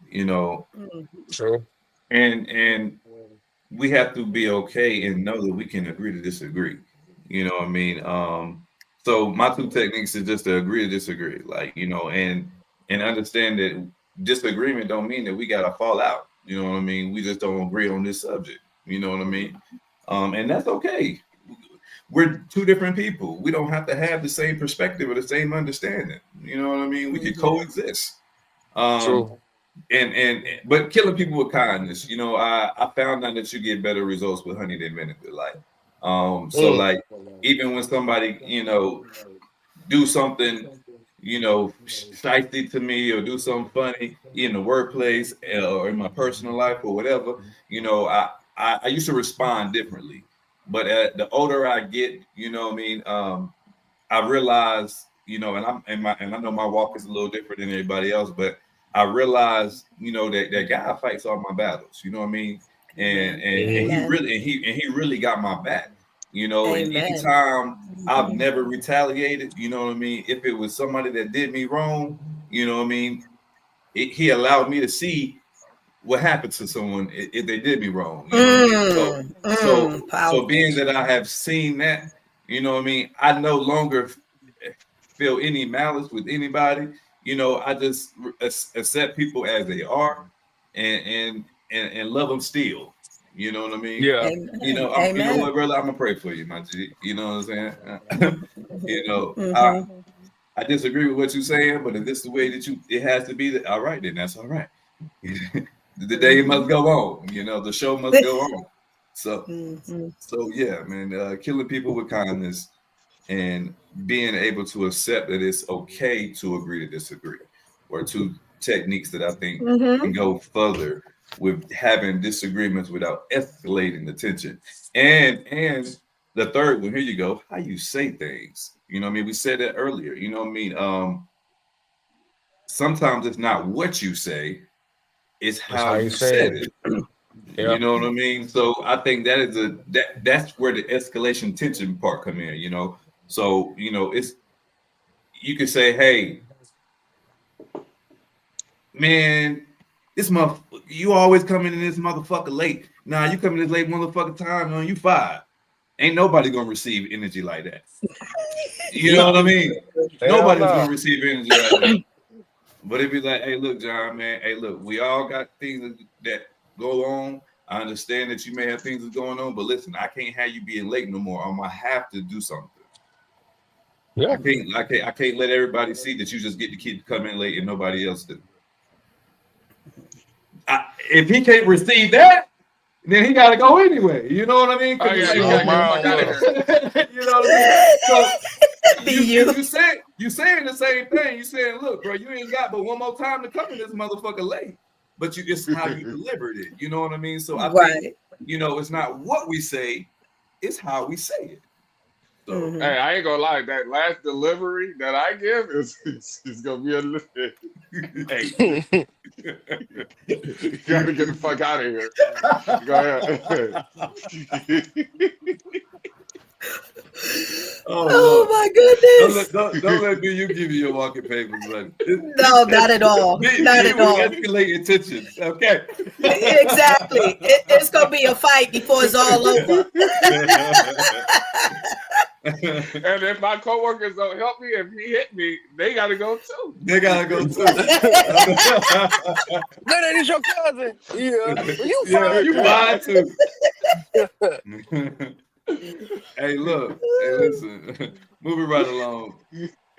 You know. True. And we have to be okay and know that we can agree to disagree. You know what I mean? So my two techniques is just to agree to disagree, like, you know, and understand that disagreement don't mean that we gotta fall out. You know what I mean? We just don't agree on this subject. You know what I mean? And that's okay. We're two different people. We don't have to have the same perspective or the same understanding. You know what I mean? We could coexist. True. But killing people with kindness, you know, I found out that you get better results with honey than vinegar. Like, so like, even when somebody, you know, do something, you know, shifty to me or do something funny in the workplace or in my personal life or whatever, you know, I used to respond differently. But the older I get, you know what I mean, I realize, you know, and I know my walk is a little different than everybody else, but I realized, you know, that guy fights all my battles, you know what I mean? And he really got my back, you know. And anytime I've never retaliated, you know what I mean? If it was somebody that did me wrong, you know what I mean? He allowed me to see what happened to someone if they did me wrong. You know what I mean? So being that I have seen that, you know what I mean, I no longer feel any malice with anybody. You know, I just accept people as they are, and love them still. You know what I mean? Yeah. You know, you know what, brother? I'm gonna pray for you, my G. You know what I'm saying? You know, I disagree with what you're saying, but if this is the way that it has to be, all right, then that's all right. The day must go on. You know, the show must go on. So, so yeah, man, killing people with kindness and being able to accept that it's okay to agree to disagree, or two techniques that I think can go further with having disagreements without escalating the tension. And the third one, here you go, how you say things. You know what I mean? We said that earlier. You know what I mean? Sometimes it's not what you say, it's how you said it. You know what I mean? So I think that is that's where the escalation tension part come in, you know. So, you know, you could say, hey, man, you always coming in this motherfucker late. Nah, you coming this late motherfucker time, man, you fired. Ain't nobody gonna receive energy like that. You know what I mean? Nobody's gonna receive energy like that. But it'd be like, hey, look, John, man, hey, look, we all got things that go on. I understand that you may have things that's going on, but listen, I can't have you being late no more. I'm gonna have to do something. Yeah. I can't let everybody see that you just get to keep coming late and nobody else do. If he can't receive that, then he got to go anyway. You know what I mean? You know what I mean? So you saying the same thing. You saying, look, bro, you ain't got but one more time to come in this motherfucker late. But it's how you delivered it. You know what I mean? So I think, you know, it's not what we say, it's how we say it. So, hey, I ain't gonna lie, that last delivery that I give is gonna be a little. Hey, you gotta get the fuck out of here. Go ahead. Oh my goodness! Don't let me. You give you your walking papers, buddy. No, not at all. Not at all. Escalating tension. Okay. Exactly. It's gonna be a fight before it's all over. And if my coworkers don't help me, if he hit me, they gotta go too. They gotta go too. That is your cousin. Yeah, you fine. You fine too. Hey, look. Hey, listen. Moving right along.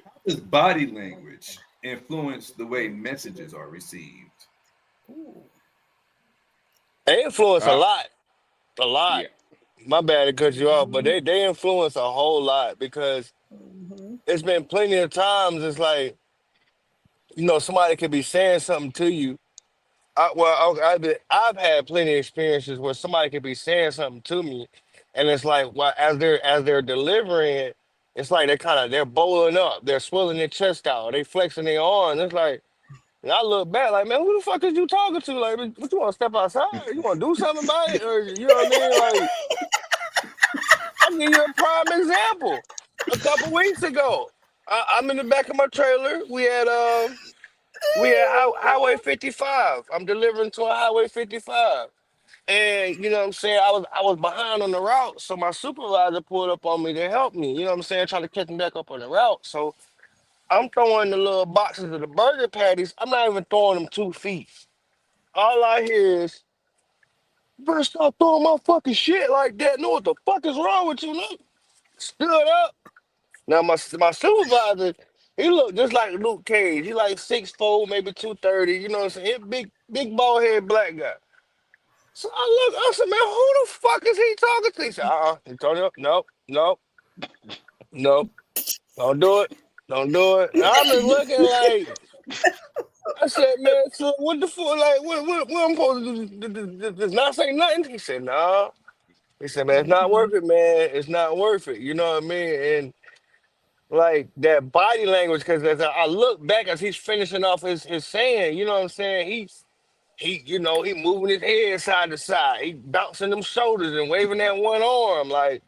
How does body language influence the way messages are received? They influence a Uh, lot, a lot. yeah. My bad to cut you off, but they influence a whole lot because Mhm. it's been plenty of times. It's like somebody could be saying something to you. I've had plenty of experiences where somebody could be saying something to me, and it's like, well, as they're delivering it, it's like they're bowling up, they're swelling their chest out, they flexing their arms. It's like, and I look back like, man, who the fuck is you talking to? Like, what, you want to step outside? You want to do something about it, or you know what I mean? Like, I'll give you a prime example. A couple weeks ago, I'm in the back of my trailer. We had Highway 55. I'm delivering to a Highway 55. And you know what I'm saying? I was behind on the route. So my supervisor pulled up on me to help me. You know what I'm saying? Trying to catch me back up on the route. So I'm throwing the little boxes of the burger patties. I'm not even throwing them 2 feet. All I hear is, "You better stop throwing my fucking shit like that. Know what the fuck is wrong with you?" Look, stood up. Now my supervisor, he looked just like Luke Cage. He like 6'4", maybe 230. You know what I'm saying? He a big bald head black guy. So I said, man, who the fuck is he talking to? He said, He told him, no, no, no, don't do it. Don't do it. And I'm just looking like, I said, man, so what the fuck, like, what I'm supposed to do? Just not say nothing? He said, no. He said, man, it's not worth it, man. It's not worth it. You know what I mean? And like that body language, because as I look back as he's finishing off his saying, you know what I'm saying? He moving his head side to side. He bouncing them shoulders and waving that one arm. Like,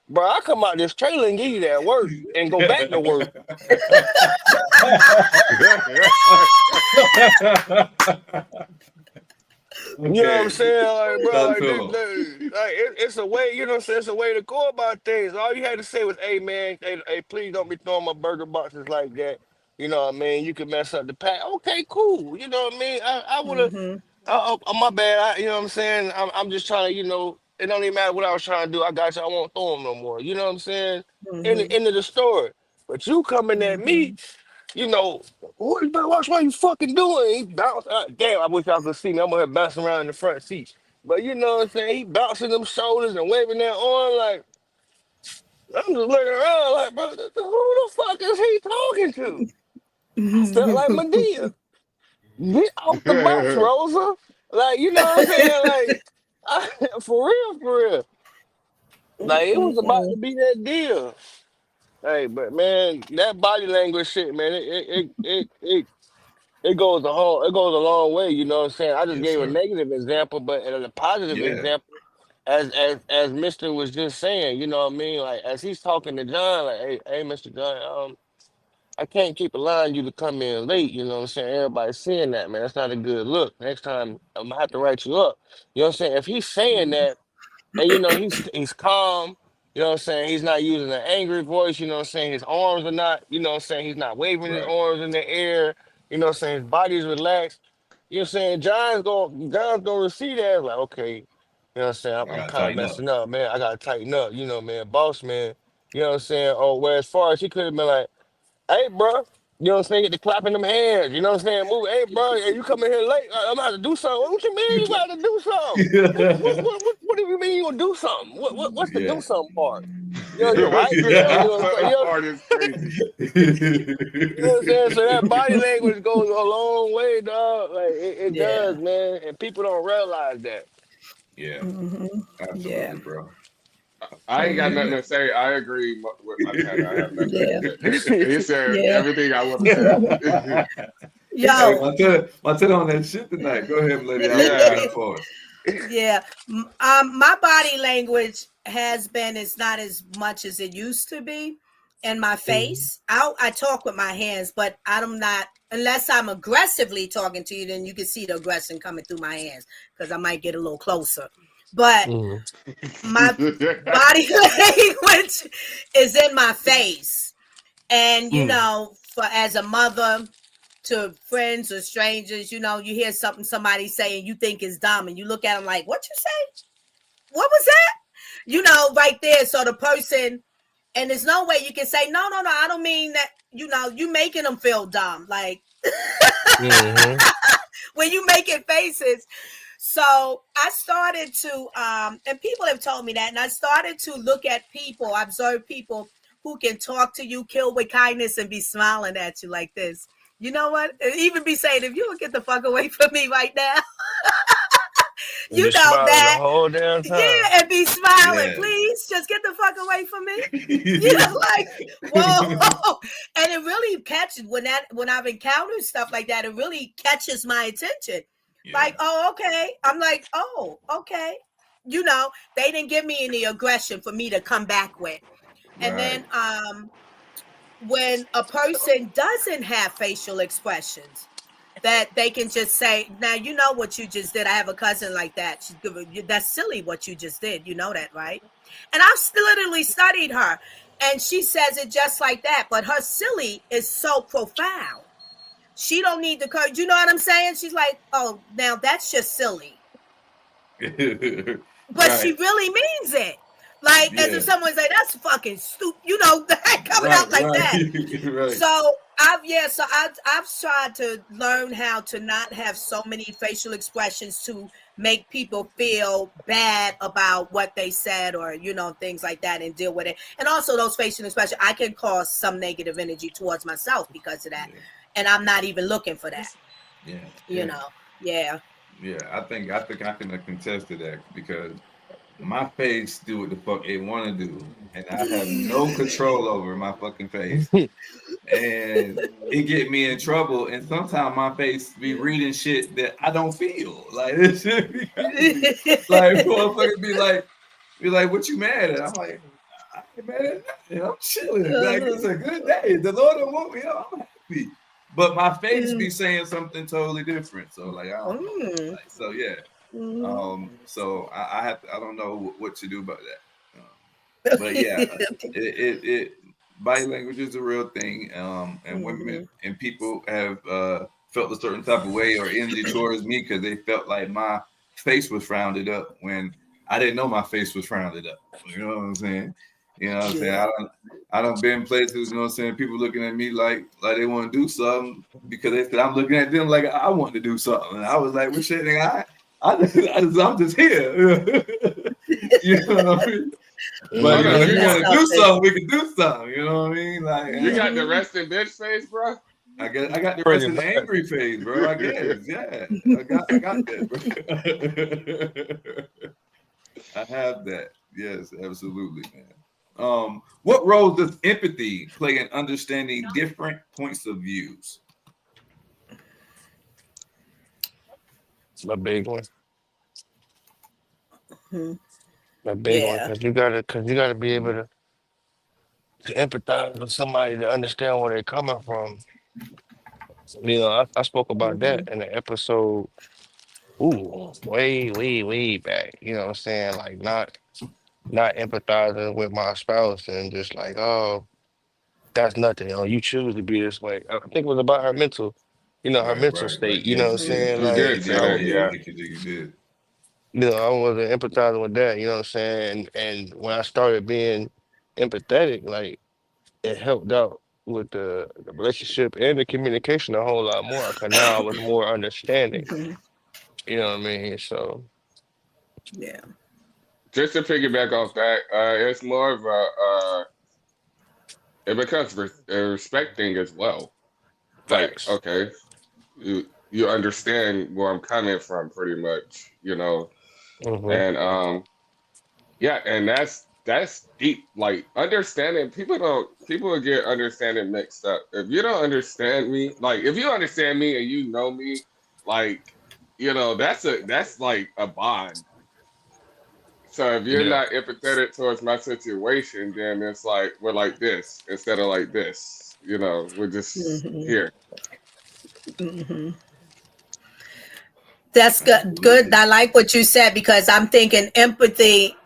bro, I come out this trailer and give you that work and go back to work. You know what I'm saying? Like, bro, Talk like, to him. it's a way, you know what I'm saying? It's a way to go about things. All you had to say was, hey, man, hey, please don't be throwing my burger boxes like that. You know what I mean? You could mess up the pack. Okay, cool. You know what I mean? I would have, Mhm. my bad. You know what I'm saying? I'm just trying to, it don't even matter what I was trying to do. I got you. I won't throw them no more. You know what I'm saying? In the Mhm. end of the story. But you coming at me, Mhm. what you better watch what you fucking doing. He bounced. Damn, I wish y'all could see me. I'm gonna bouncing around in the front seat. But you know what I'm saying? He bouncing them shoulders and waving that arm like, I'm just looking around like, bro, who the fuck is he talking to? I felt like Medea. Get off the box, Rosa. Like, you know what I'm saying? Like, for real, for real. Like, it was about to Mhm. be that deal. Hey, but man, that body language shit, man, it goes a long way, you know what I'm saying? I just Yes, gave a sir. negative example, but in a positive Yeah. example, as Mr. was just saying, you know what I mean? Like as he's talking to John, like, hey, Mr. John, I can't keep allowing you to come in late, you know what I'm saying? Everybody's seeing that, man. That's not a good look. Next time I'm gonna have to write you up. You know what I'm saying? If he's saying that and he's calm, you know what I'm saying? He's not using an angry voice, you know what I'm saying? His arms are not, you know what I'm saying? He's not waving his Right. arms in the air, you know what I'm saying? His body's relaxed. You know what I'm saying? John's gonna receive that as like, okay, you know what I'm saying? I I'm gotta kind of tighten up. messing up, man. I gotta tighten up, man, boss man. You know what I'm saying? Oh, where as far as he could have been like, hey, bro, you know what I'm saying? Get the clapping them hands. You know what I'm saying? Move. Hey, bro, hey, you coming here late? I'm about to do something. What you mean you about to do something? What do you mean you gonna do something? What's the do Yeah. something part? You're What's right. the do something part is crazy. You know what I'm saying? So that body language goes a long way, dog. Like it Yeah. does, man. And people don't realize that. Yeah. Mhm. Yeah. Absolutely, bro. I ain't got nothing Mhm. to say. I agree with Montana. I have nothing. Yeah. He said Yeah. everything I would have said. Hey, Yo. Montana on that shit tonight. Go ahead, lady. I was Yeah. waiting for it. Yeah. My body language has been, it's not as much as it used to be in my Mhm. face. I talk with my hands, but I'm not, unless I'm aggressively talking to you, then you can see the aggression coming through my hands because I might get a little closer. But Mhm. my body language is in my face. And, Mhm. for as a mother, to friends or strangers, you hear something somebody say and you think is dumb and you look at them like, what you say? What was right there. So the person, and there's no way you can say, no, I don't mean that, you making them feel dumb. Like, when you making faces. So I started to, and people have told me that, and I started to look at people, observe people who can talk to you, kill with kindness, and be smiling at you like this. You know what? And even be saying, if you would get the fuck away from me right now. You know that. The whole damn time. Yeah, and be smiling. Yeah. Please, just get the fuck away from me. Like, whoa. And it really catches, when I've encountered stuff like that, it really catches my attention. Yeah. Like, oh, okay. I'm like, oh, okay. They didn't give me any aggression for me to come back with. And then when a person doesn't have facial expressions, that they can just say, now, you know what you just did. I have a cousin like that. That's silly what you just did. You know that, right? And I've literally studied her, and she says it just like that. But her silly is so profound. She don't need the courage. You know what I'm saying? She's like, oh, now that's just silly. But she really means it. Like, as if someone say, that's fucking stupid. Coming out like that. Right. So I've tried to learn how to not have so many facial expressions to make people feel bad about what they said, or things like that, and deal with it. And also those facial expressions, I can cause some negative energy towards myself because of that, and I'm not even looking for that. Yeah. I think I can attest to that, because my face do what the fuck it want to do, and I have no control over my fucking face, and it get me in trouble. And sometimes my face be reading shit that I don't feel like. This shit be like, motherfuckers be like, what you mad at? I'm like, I ain't mad at nothing. I'm chilling. Like, it's a good day. The Lord don't want me. I'm happy. But my face be saying something totally different. So like, I don't know. Like, so yeah. So I don't know what to do about that. But yeah, it body language is a real thing. And women and people have felt a certain type of way or energy towards me because they felt like my face was frowned up when I didn't know my face was frowned up. You know what I'm saying? I done been places, people looking at me like they want to do something because they said I'm looking at them like I want to do something. And I was like, well, shit, nigga, I'm just here. You know what I mean? But if you want to do something, we can do something. You know what I mean? Like, you got the resting bitch face, bro. I got the rest of the angry face, bro. I guess, yeah. I got that, bro. I have that. Yes, absolutely, man. What role does empathy play in understanding different points of views? It's my big one. My big one, because you gotta be able to empathize with somebody to understand where they're coming from. I spoke about that in the episode. Way back. You know what I'm saying? Like not empathizing with my spouse and just like, oh, that's nothing. Oh, you choose to be this way. I think it was about her mental, her mental state. You know what I'm saying? You Like, did say that, yeah. You did. I wasn't empathizing with that. You know what I'm saying? And when I started being empathetic, like it helped out with the relationship and the communication a whole lot more. Because now I was more understanding. You know what I mean? So, yeah. Just to piggyback off that, it's more of it becomes a respect thing as well. facts. Like, okay, you understand where I'm coming from, pretty much, Mhm. and and that's deep. Like understanding, people get understanding mixed up. If you don't understand me, like if you understand me and you know me, like that's like a bond. So if you're not empathetic towards my situation, then it's like we're like this instead of like this. We're just here. That's good. I like what you said, because I'm thinking empathy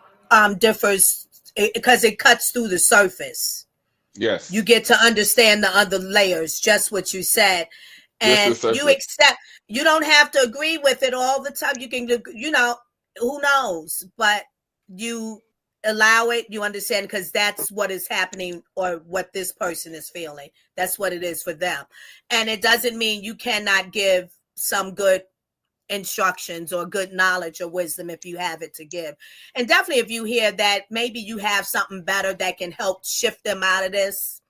differs because it cuts through the surface. Yes. You get to understand the other layers, just what you said. And you accept, you don't have to agree with it all the time. You can, who knows? But you allow it, you understand, because that's what is happening or what this person is feeling. That's what it is for them. And it doesn't mean you cannot give some good instructions or good knowledge or wisdom if you have it to give. And definitely if you hear that maybe you have something better that can help shift them out of this.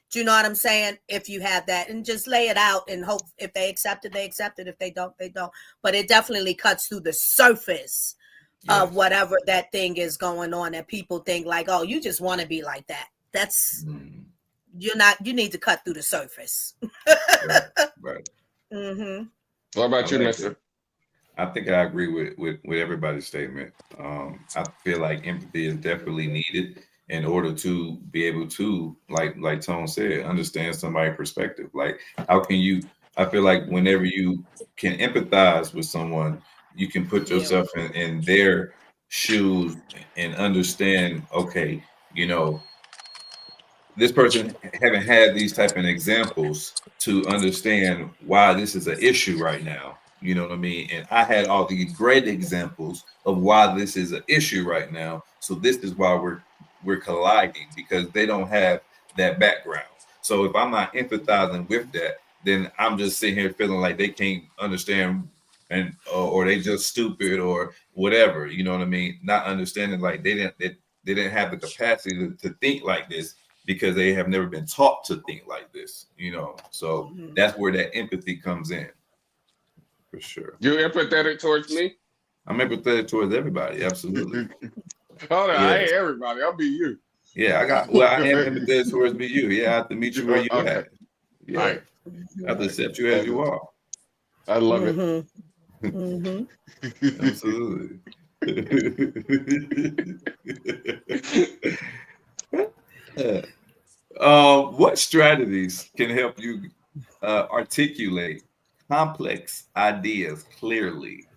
Do you know what I'm saying? If you have that, and just lay it out and hope if they accept it, they accept it. If they don't, they don't. But it definitely cuts through the surface of whatever that thing is going on, and people think like, oh, you just want to be like that. That's you're not. You need to cut through the surface. Right. Mm-hmm. What about I you, like Mister? that. I think I agree with everybody's statement. I feel like empathy is definitely needed in order to be able to, like Tone said, understand somebody's perspective. Like, how can you? I feel like whenever you can empathize with someone, you can put yourself in their shoes and understand. Okay, you know, this person haven't had these type of examples to understand why this is an issue right now. You know what I mean? And I had all these great examples of why this is an issue right now. So this is why we're colliding, because they don't have that background. So if I'm not empathizing with that, then I'm just sitting here feeling like they can't understand, and or they just stupid or whatever. You know what I mean? Not understanding, like they didn't have the capacity to think like this, because they have never been taught to think like this, you know. So that's where that empathy comes in, for sure. You empathetic towards me? I'm empathetic towards everybody, absolutely. Oh no, Yeah. I ain't everybody. I'll be you. Yeah, I am empathetic towards me. I have to meet you where you Okay. at. Yeah, All right. I have to accept you as you are. I love it. Mm-hmm. Absolutely. What strategies can help you articulate complex ideas clearly?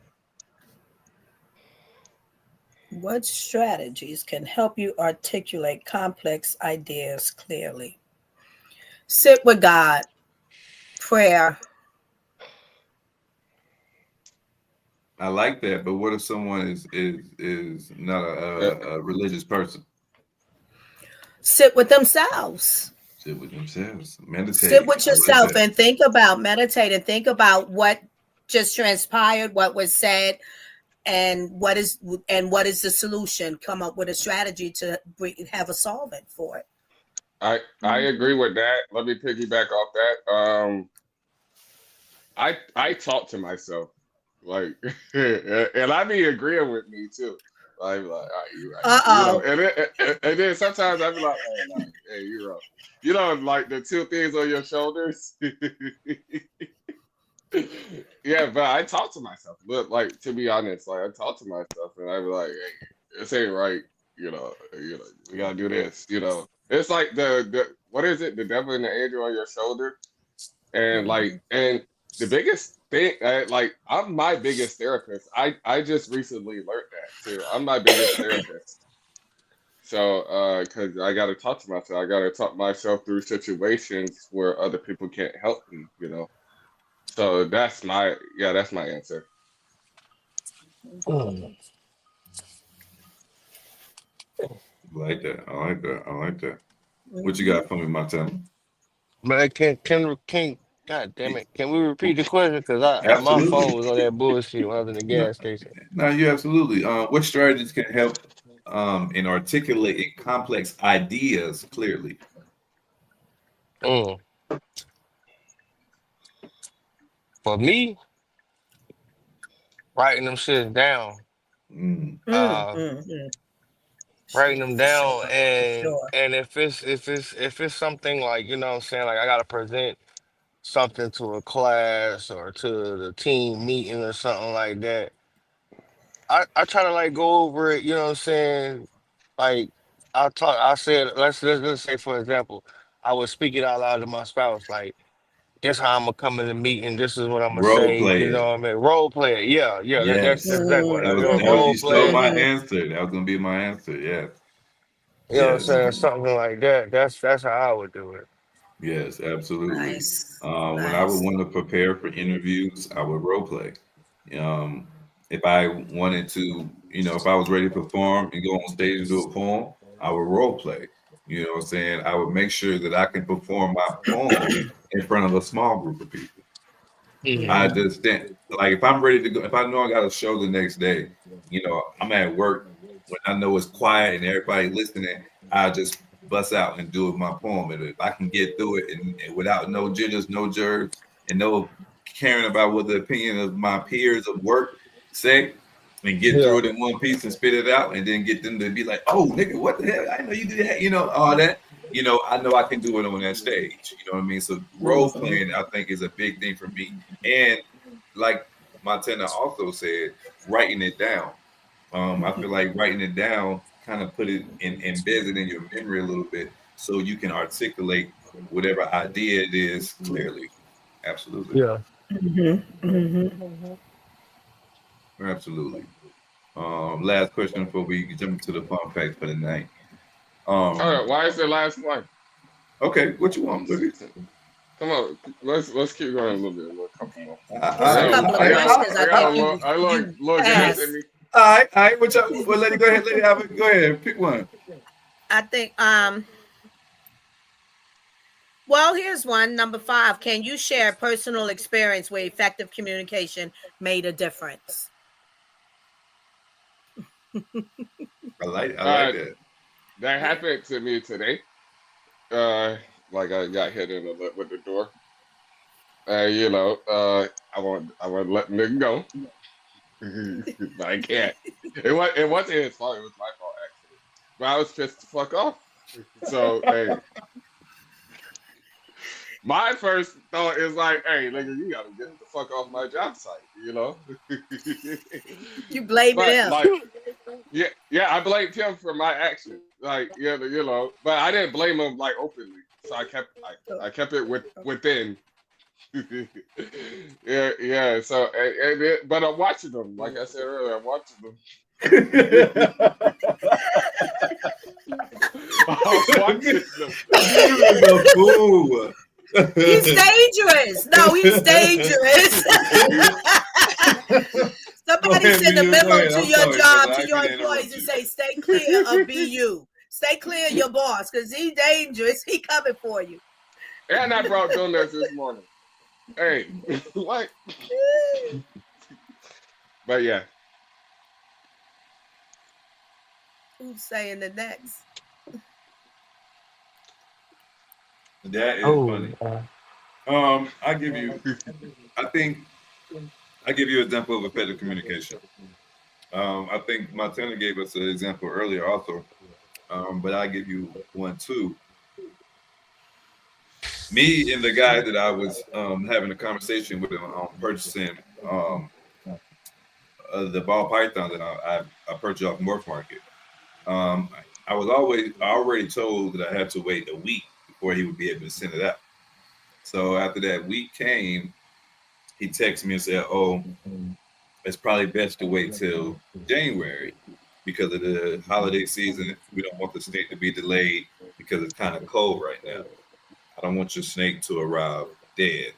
What strategies can help you articulate complex ideas clearly? Sit with God, prayer. I like that, but what if someone is not a religious person? Sit with themselves. Sit with themselves, meditate. Sit with yourself like and meditate and think about what just transpired, what was said, and what is the solution. Come up with a strategy to have a solvent for it. I agree with that. Let me piggyback off that. I talk to myself, like, and I be agreeing with me too. I'm like, all right, you're right. You know, and then sometimes I be like, hey, you're right. You know, like the two things on your shoulders. Yeah, but I talk to myself. But like, to be honest, like I talk to myself, and I be like, hey, this ain't right. You know, we gotta do this. You know, it's like the what is it? The devil and the angel on your shoulder, and like, and the biggest thing, like, I'm my biggest therapist. I just recently learned that too. I'm my biggest therapist. So, because I got to talk to myself, I got to talk myself through situations where other people can't help me, you know. So that's my answer. I like that. I like that. What you got for me, Montana? Man, can God damn it, can we repeat the question? Because my Absolutely. phone was on that bullshit when I was in the gas station. No, you absolutely. What strategies can help in articulating complex ideas clearly? For me, writing them shit down. Writing them down, and if it's something like, you know what I'm saying, like I gotta present something to a class or to the team meeting or something like that, I try to like go over it, you know what I'm saying? Like I said, let's say for example, I was speaking out loud to my spouse, like, this how I'm gonna come in the meeting, this is what I'm gonna Role say, play you it. know what I mean? Role play it. Yeah, that's Yes. exactly what That it is. was Role you stole play it. my answer. That was gonna be my answer. Yes. You know what I'm Yes. saying? Something like that. That's how I would do it. Yes, absolutely. Nice. When I would want to prepare for interviews, I would role play. if I wanted to, if I was ready to perform and go on stage and do a poem, I would role play. You know what I'm saying? I would make sure that I can perform my poem in front of a small group of people. I just didn't like if I'm ready to go, if I know I got a show the next day, I'm at work when I know it's quiet and everybody listening, I just bust out and do my poem. And if I can get through it and without no jitters, no jerks, and no caring about what the opinion of my peers of work say, and get through it in one piece and spit it out, and then get them to be like, "Oh, nigga, what the hell? I didn't know you did that." All that. I know I can do it on that stage. You know what I mean? So role playing, I think, is a big thing for me. And like Montana also said, writing it down. I feel like writing it down kind of put it embeds it in your memory a little bit, so you can articulate whatever idea it is clearly. Absolutely. Yeah. Absolutely. Last question before we jump into the fun facts for the night. All right, why is the last one? Okay, what you want, baby? Come on, let's keep going a little bit. More comfortable. A couple of questions. I think you passed. All right. Well, lady, go ahead. Lady, have it. Go ahead. Pick one. I think. Well, here's one. Number 5. Can you share personal experience where effective communication made a difference? I like that. That happened to me today. Like I got hit in the lip with the door. I want to let nigga go. But I can't. It wasn't his fault. It was my fault actually. But I was pissed the fuck off. So hey, my first thought is like, hey, nigga, you gotta get the fuck off my job site. You blame him. Like, yeah, I blamed him for my action. Like, but I didn't blame him like openly. So I kept it within. yeah. So, but I'm watching them. Like I said earlier, I'm watching them. I'm watching them. You're a fool. He's dangerous. No, he's dangerous. Somebody send a memo to your job, to your employees, and say, "Stay clear of BU. Stay clear of your boss, because he's dangerous. He coming for you." And I brought donuts this morning. Hey, what? But yeah. Who's saying the next? That is funny. I give you an example of effective communication. I think Montana gave us an example earlier also, but I give you one too. Me and the guy that I was having a conversation with on purchasing the ball python that I purchased off Morph Market. I already told that I had to wait a week before he would be able to send it out. So after that week came, he texted me and said, "Oh, it's probably best to wait till January because of the holiday season. We don't want the snake to be delayed because it's kind of cold right now. I don't want your snake to arrive dead."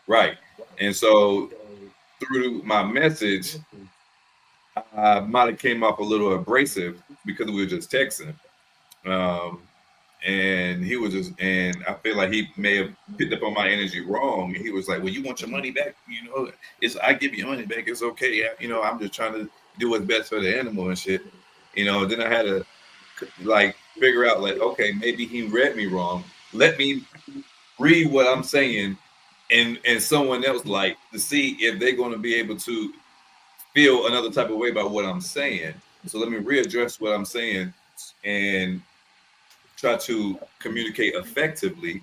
Right. And so through my message, I might have came off a little abrasive because we were just texting. And he was and I feel like he may have picked up on my energy wrong. And he was like, "Well, you want your money back? I give you money back. It's okay. I'm just trying to do what's best for the animal and shit." Then I had to figure out okay, maybe he read me wrong. Let me read what I'm saying and someone else to see if they're going to be able to feel another type of way about what I'm saying. So let me readdress what I'm saying and try to communicate effectively.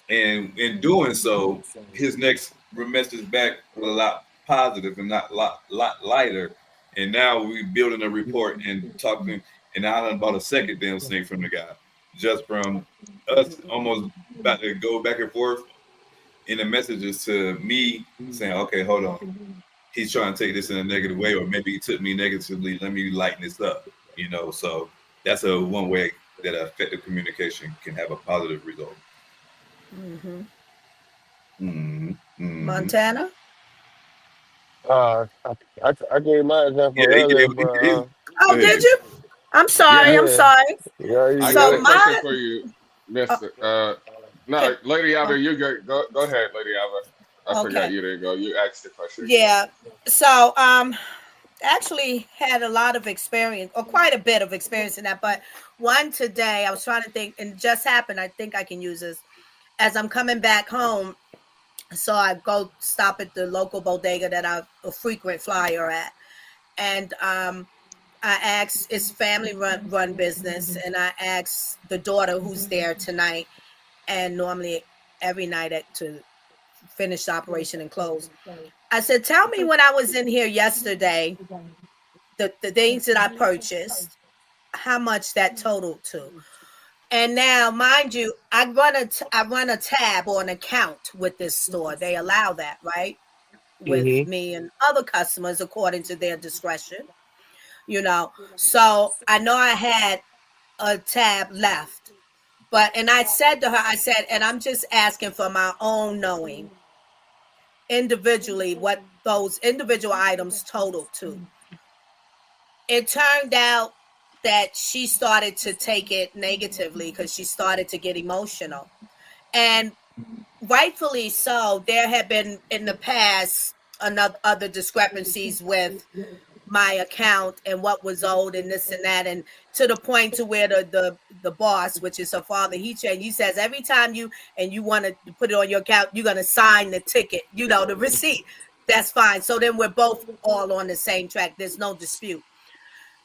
And in doing so, his next message back was a lot positive and not a lot lighter. And now we're building a report and talking, and I done bought a second damn snake from the guy, just from us almost about to go back and forth in the messages to me saying, "Okay, hold on. He's trying to take this in a negative way, or maybe he took me negatively. Let me lighten this up." So that's one way that effective communication can have a positive result. Montana? I gave my example Yeah, he earlier, gave but his. Oh, Go did ahead. you? I'm sorry. Yeah, I'm yeah, sorry. yeah, you I got So a good. question my for you, uh, Mister. can, No, Lady oh, Ava, you go ahead, Lady Ava. I forgot okay. you didn't go. You asked the question. Yeah. So actually had a lot of experience or quite a bit of experience in that, but one today I was trying to think and it just happened. I think I can use this as I'm coming back home. So I go stop at the local bodega that I'm a frequent flyer at. And I asked, it's family run business, and I asked the daughter who's there tonight, and normally every night to finish the operation and close. I said, tell me when I was in here yesterday, the things that I purchased, how much that totaled to. And now, mind you, I run a tab or an account with this store. They allow that, right? With Mm-hmm. me and other customers according to their discretion, you know. So I know I had a tab left. But and I said to her, I said, and I'm just asking for my own knowing individually what those individual items totaled to. It turned out that she started to take it negatively because she started to get emotional. And rightfully so, there have been in the past another other discrepancies with my account and what was owed and this and that, and to the point to where the boss, which is her father, he says every time you want to put it on your account, you're going to sign the ticket, the receipt. That's fine. So then we're both all on the same track. There's no dispute.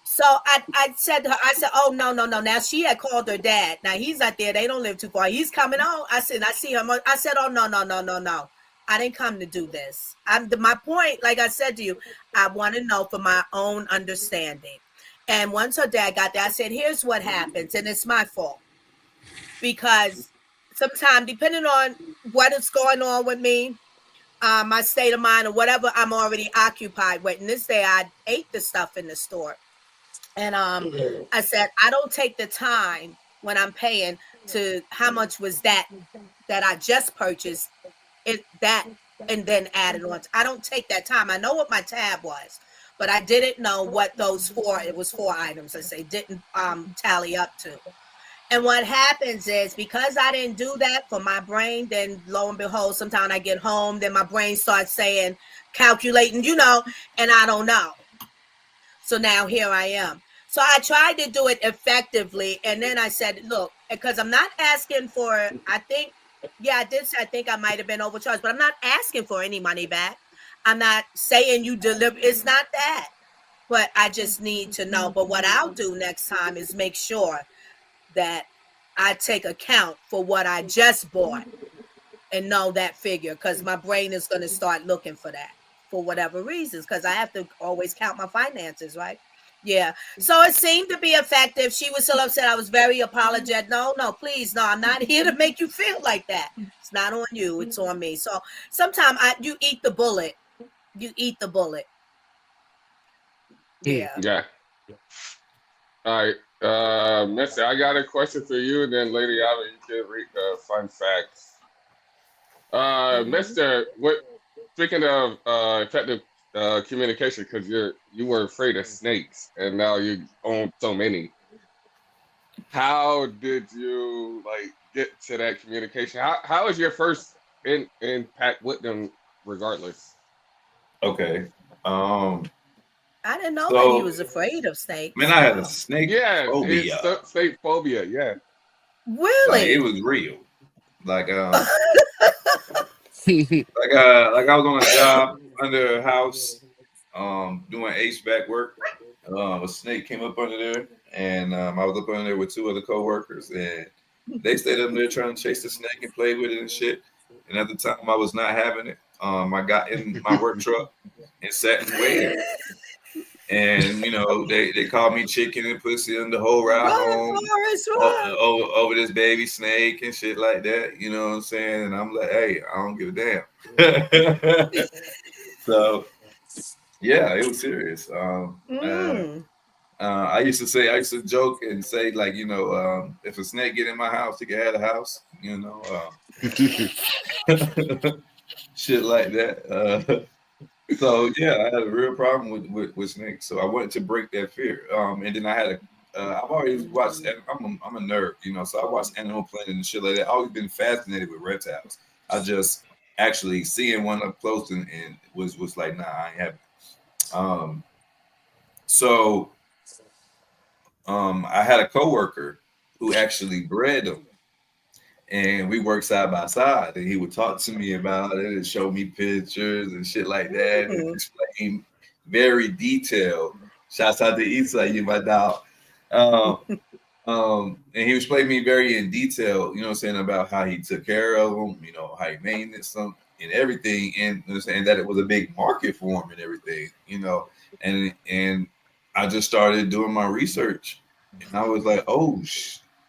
So I said to her, I said, oh, no, no, no. Now she had called her dad. Now he's not there. They don't live too far. He's coming on. I said, I see him. I said, oh, no, no, no, no, no. I didn't come to do this. My point, like I said to you, I want to know for my own understanding. And once her dad got there, I said, here's what happens. And it's my fault. Because sometimes, depending on what is going on with me, my state of mind or whatever, I'm already occupied with. And this day I ate the stuff in the store. And I said, I don't take the time when I'm paying to how much was that I just purchased that and then added on. I don't take that time. I know what my tab was, but I didn't know what it was 4 items, I say, didn't tally up to. And what happens is because I didn't do that for my brain, then lo and behold, sometimes I get home, then my brain starts saying, calculating, and I don't know. So now here I am. So I tried to do it effectively. And then I said, look, because I'm not asking for, I think, yeah, I did say, I think I might have been overcharged, but I'm not asking for any money back. I'm not saying you deliver. It's not that. But I just need to know. But what I'll do next time is make sure that I take account for what I just bought and know that figure, because my brain is going to start looking for that for whatever reasons, because I have to always count my finances, right? Yeah. So it seemed to be effective. She was still upset. I was very apologetic. No, please, no, I'm not here to make you feel like that. It's not on you. It's on me. So sometimes you eat the bullet. You eat the bullet. Yeah. Yeah. All right, Mister, I got a question for you, and then Lady Ava, you can read the fun facts. Mister, what? Speaking of effective communication, because you were afraid of snakes, and now you own so many. How did you get to that communication? How was your first impact with them, regardless? Okay. I didn't know that he So, was afraid of man, snakes. I had a Wow. snake Yeah, it's phobia. snake phobia. Yeah. Like it Really? was real. Like like I was on a job under a house, doing HVAC work. A snake came up under there, and I was up under there with 2 other coworkers, and they stayed up there trying to chase the snake and play with it and shit. And at the time, I was not having it. I got in my work truck and sat and waited. And they called me chicken and pussy on the whole ride Run, home Forrest, run. over this baby snake and shit like that. You know what I'm saying? And I'm like, hey, I don't give a damn. So yeah, it was serious. I used to joke and say like, if a snake get in my house, he can have a house. Shit like that. So yeah, I had a real problem with snakes. So I wanted to break that fear. And then I had a I've always watched. I'm a nerd, you know. So I watched Animal Planet and shit like that. I've always been fascinated with reptiles. I just actually seeing one up close and was like, nah, I ain't happy. Um, so I had a coworker who actually bred them, and we worked side by side. And he would talk to me about it and show me pictures and shit like that, and explain very detailed. Shouts out to Issa, you my dog. Um, and he explained me very in detail, you know what I'm saying, about how he took care of them, you know, how he maintenance them and everything, and you know, saying that it was a big market for him and everything, you know. And I just started doing my research, and I was like, oh,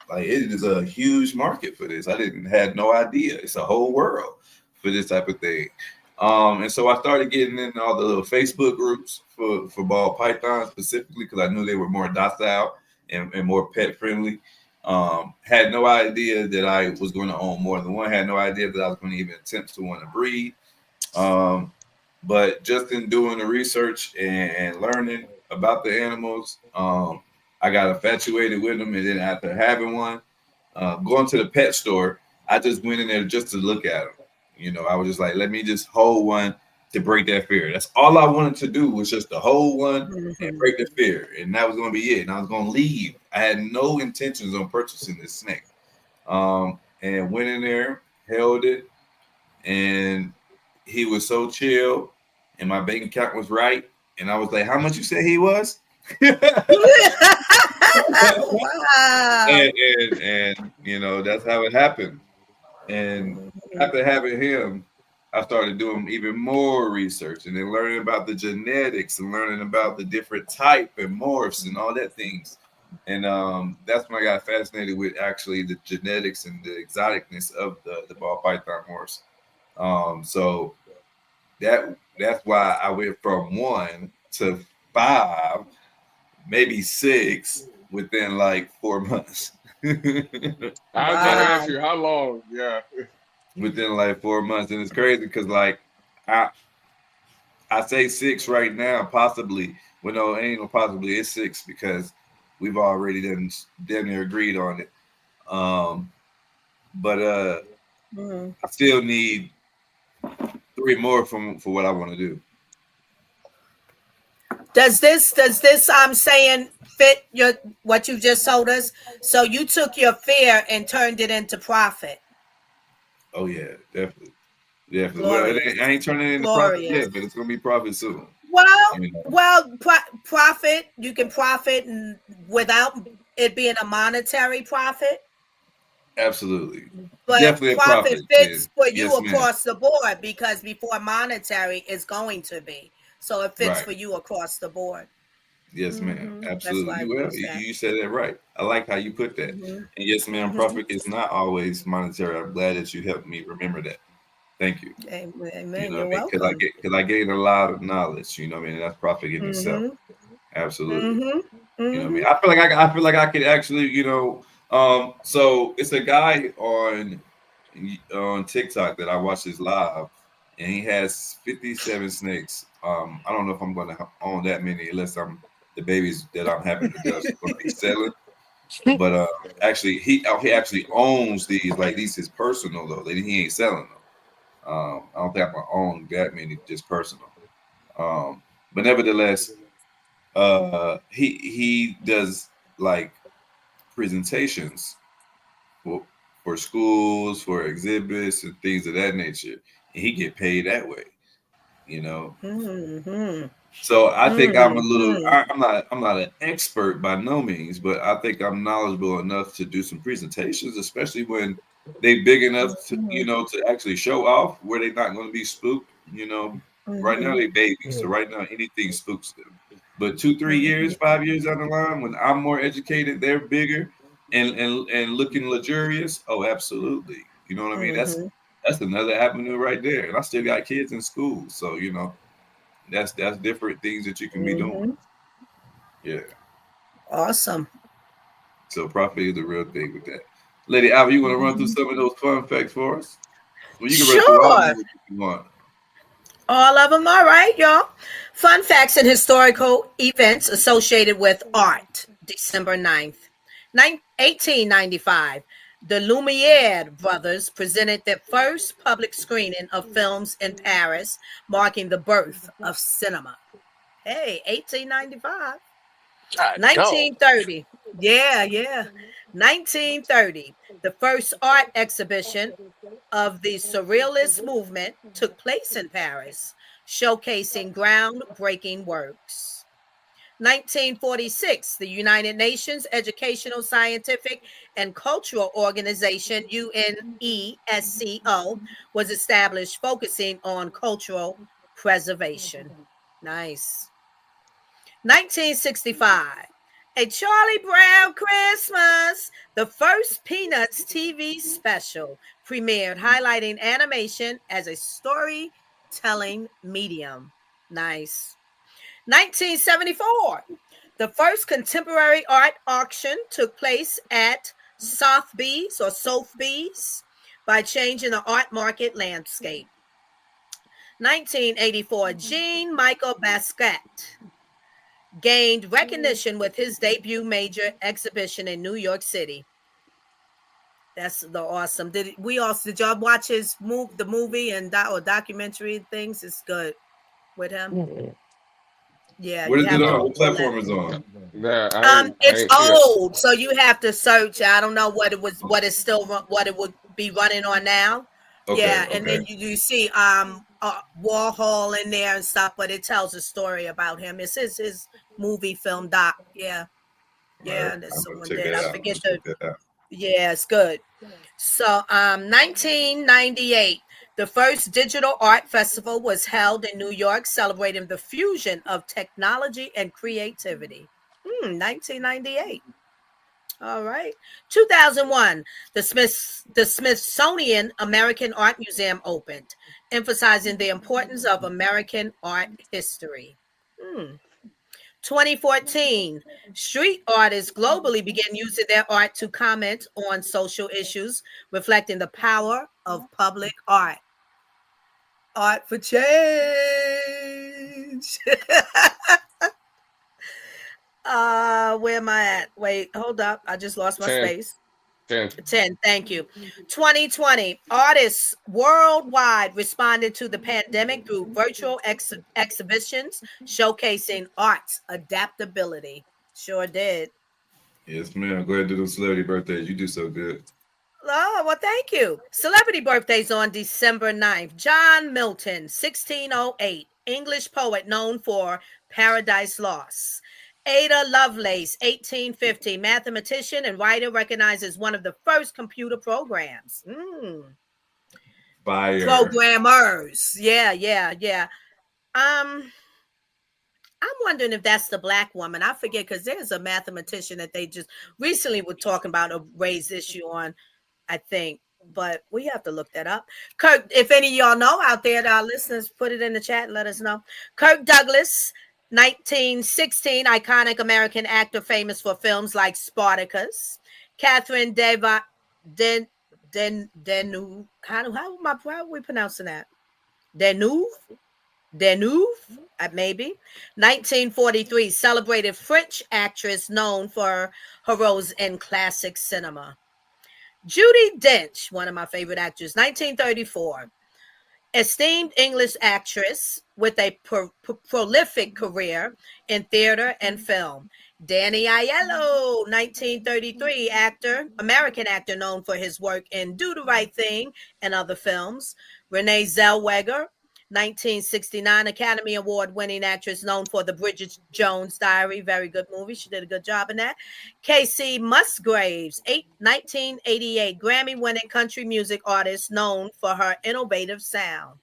like it is a huge market for this. I didn't had no idea. It's a whole world for this type of thing. And so I started getting in all the little Facebook groups for ball pythons specifically because I knew they were more docile and more pet friendly. Had no idea that I was going to own more than one. Had no idea that I was going to even attempt to want to breed. But just in doing the research and learning about the animals, I got infatuated with them. And then after having one, going to the pet store, I just went in there just to look at them. You know, I was just like, let me just hold one to break that fear. That's all I wanted to do was just to hold one and break the fear. And that was going to be it. And I was going to leave. I had no intentions on purchasing this snake. And went in there, held it, and he was so chill, and my bank account was right. And I was like, how much you say he was? Wow. and you know, that's how it happened. And after having him, I started doing even more research and then learning about the genetics and learning about the different type and morphs and all that things. And that's when I got fascinated with actually the genetics and the exoticness of the ball python morphs. So that's why I went from 1 to 5, maybe 6 within like 4 months. I was about to ask you how long. Yeah. Within like 4 months, and it's crazy because like I say 6 right now, possibly. Well, no, it ain't no possibly. It's 6 because we've already done near agreed on it. But I still need 3 more for what I want to do. Does this saying fit your what you just told us? So you took your fear and turned it into profit. Oh yeah, definitely. Well, I ain't turning it into profit yet, but it's gonna be profit soon. Well, profit. You can profit without it being a monetary profit. Absolutely. But definitely profit fits for you yes, across the board because before monetary is going to be. So it fits for you across the board. Yes, ma'am. Absolutely. Well, you said that right. I like how you put that. And yes, ma'am, profit is not always monetary. I'm glad that you helped me remember that. Thank you. Amen. You know You're welcome. Because I gained a lot of knowledge. You know what I mean? That's profit in itself. Absolutely. You know what I mean? I feel like I could actually, you know, so it's a guy on TikTok that I watch his live, and he has 57 snakes. I don't know if I'm going to own that many unless the babies that I'm having to just going to be selling. But actually, he actually owns these. Like these is personal though. He ain't selling them. I don't think I'm gonna own that many just personal. But nevertheless, he does like presentations for schools, for exhibits, and things of that nature, and he get paid that way. You know. So I think I'm a little. I'm not an expert by no means, but I think I'm knowledgeable enough to do some presentations, especially when they big enough to to actually show off where they're not going to be spooked. You know, right now they babies, so right now anything spooks them. But 2, 3 years, 5 years down the line, when I'm more educated, they're bigger and looking luxurious. Oh, absolutely. You know what I mean? That's another avenue right there. And I still got kids in school, so you know. That's different things that you can be doing. Yeah. Awesome. So profit is the real thing with that. Lady Alva, you want to run through some of those fun facts for us? Well, you can run through all of them if you want. All of them. All right, y'all. Fun facts and historical events associated with art. December 9th, 1895. The Lumiere brothers presented their first public screening of films in Paris, marking the birth of cinema. Hey, 1895. God, dog. 1930. Yeah. 1930. The first art exhibition of the Surrealist movement took place in Paris, showcasing groundbreaking works. 1946, the United Nations Educational, Scientific, and Cultural Organization, UNESCO, was established, focusing on cultural preservation. Nice. 1965, A Charlie Brown Christmas, the first Peanuts TV special, premiered, highlighting animation as a storytelling medium. Nice. 1974, the first contemporary art auction took place at Sotheby's by changing the art market landscape. 1984, Jean Michael Basquiat gained recognition with his debut major exhibition in New York City. That's the awesome. Did y'all watch his the movie and or documentary things? It's good with him. Mm-hmm. Yeah. What is it on? What platform is on? Yeah, it's old, so you have to search. I don't know what it would be running on now. Okay, yeah, and then you see Warhol in there and stuff, but it tells a story about him. It's his movie film doc. Yeah. Right. There's someone Check there. that I out. forget Check that out. Yeah, it's good. So 1998, the first digital art festival was held in New York, celebrating the fusion of technology and creativity. 1998. All right. 2001, the Smithsonian American Art Museum opened, emphasizing the importance of American art history. 2014, street artists globally began using their art to comment on social issues, reflecting the power of public art. Art for change. Where am I at? Wait, hold up. I just lost my 10. space. 10. 10. Thank you. 2020, artists worldwide responded to the pandemic through virtual exhibitions showcasing art's adaptability. Sure did. Yes, ma'am. Go ahead and do those celebrity birthdays. You do so good. Oh, well, thank you. Celebrity birthdays on December 9th. John Milton, 1608, English poet known for Paradise Lost. Ada Lovelace, 1850, mathematician and writer, recognized as one of the first computer programs. Fire. Programmers. Yeah. I'm wondering if that's the Black woman. I forget, because there's a mathematician that they just recently were talking about a raised issue on, I think. But we have to look that up. Kirk, if any of y'all know out there, our listeners, put it in the chat and let us know. Kirk Douglas, 1916, iconic American actor famous for films like Spartacus. Catherine Deneuve. How are we pronouncing that? Deneuve, maybe. 1943, celebrated French actress known for her roles in classic cinema. Judi Dench, one of my favorite actors, 1934. Esteemed English actress with a prolific career in theater and film. Danny Aiello, 1933, American actor known for his work in Do the Right Thing and other films. Renee Zellweger, 1969, Academy Award-winning actress known for The Bridget Jones Diary. Very good movie. She did a good job in that. Kacey Musgraves, 1988, Grammy-winning country music artist known for her innovative sound.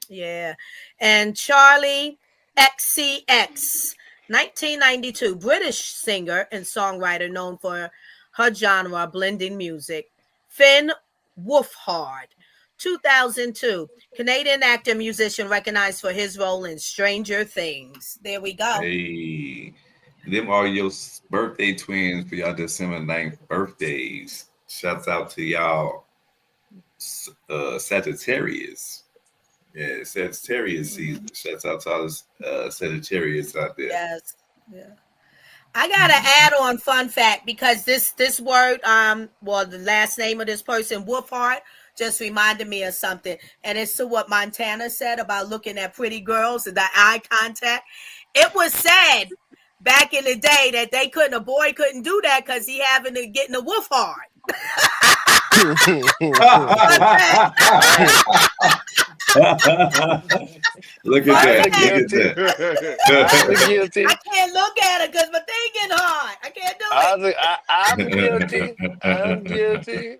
Yeah. And Charlie XCX, 1992, British singer and songwriter known for her genre blending music. Finn Wolfhard, 2002, Canadian actor, musician recognized for his role in Stranger Things. There we go. Hey, them are your birthday twins for y'all December 9th birthdays. Shouts out to y'all Sagittarius. Yeah, Sagittarius season. Shouts out to all the Sagittarius out there. Yes. Yeah. I got an add-on fun fact because this word, well, the last name of this person, Wolfhard, just reminded me of something. And it's to what Montana said about looking at pretty girls and the eye contact. It was said back in the day that a boy couldn't do that because he having to get in the wolf hard. Look at that. Look at that. Guilty. I can't look at it because my thing getting hard. I can't do it. I'm guilty. I'm guilty.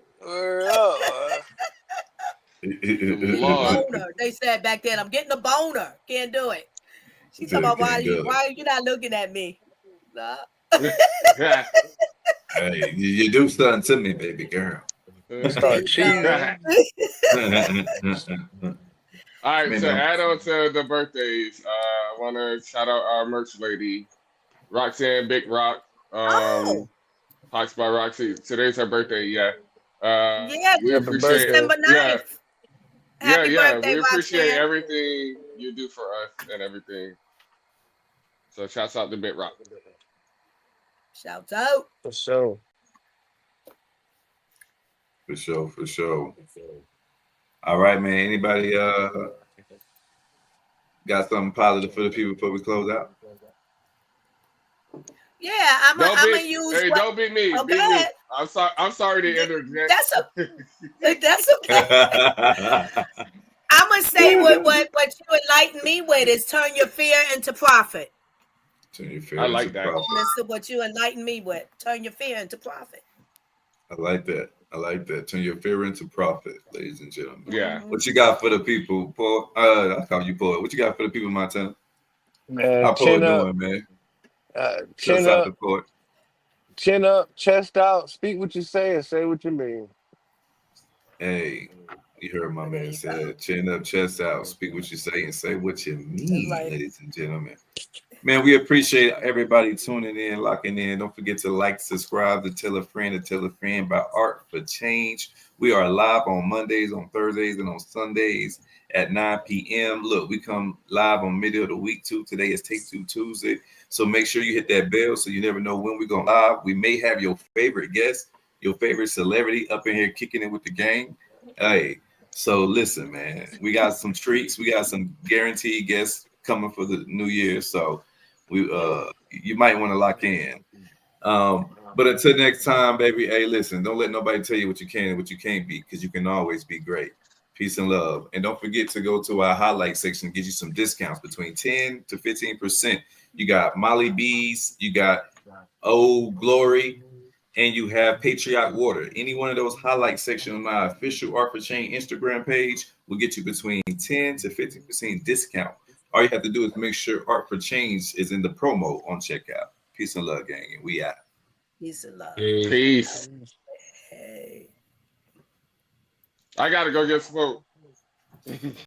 Boner. They said back then, I'm getting a boner. Can't do it. She talking about why are you not looking at me? Nah. Hey, you do something to me, baby girl. Start cheating. All right, so add on to the birthdays. I want to shout out our merch lady, Roxanne Big Rock. Hawks by Roxy. Today's her birthday. Yeah. We appreciate December 9th. Happy birthday, we appreciate Roxanne. everything you do for us and everything. So shouts out to Big Rock. Shouts out. For sure. For sure. All right, man. Anybody got something positive for the people before we close out? Yeah, I'm gonna use. Hey, don't be me. Okay. Be me. I'm sorry to interject. That's okay. I'm gonna say what you enlighten me with is turn your fear into profit. Turn your fear I like into that. profit. That's what you enlighten me with. Turn your fear into profit. I like that. Turn your fear into profit, ladies and gentlemen. Yeah. What you got for the people, Paul? I call you Paul. What you got for the people, Montana? Man, How Paul doing, man? Chin Shouts out up, to Paul. chin up, chest out. Speak what you say and say what you mean. Hey, you heard my man said, chin up, chest out, speak what you say and say what you mean, ladies and gentlemen. Man, we appreciate everybody tuning in, locking in. Don't forget to like, subscribe, to tell a friend by Art for Change. We are live on Mondays, on Thursdays, and on Sundays at 9 p.m. Look, we come live on middle of the week too. Today is Take Two Tuesday. So make sure you hit that bell so you never know when we're going live. We may have your favorite guest, your favorite celebrity up in here kicking it with the gang. Hey, so listen, man, we got some treats. We got some guaranteed guests coming for the new year. So we you might want to lock in. But until next time, baby, hey, listen, don't let nobody tell you what you can and what you can't be, because you can always be great. Peace and love. And don't forget to go to our highlight section and get you some discounts between 10 to 15%. You got Molly Bees, you got Old Glory, and you have Patriot Water. Any one of those highlight sections on my official Art for Change Instagram page will get you between 10 to 15% discount. All you have to do is make sure Art for Change is in the promo on checkout. Peace and love, gang. And we out. Peace and love. Peace. Hey. I gotta go get smoke.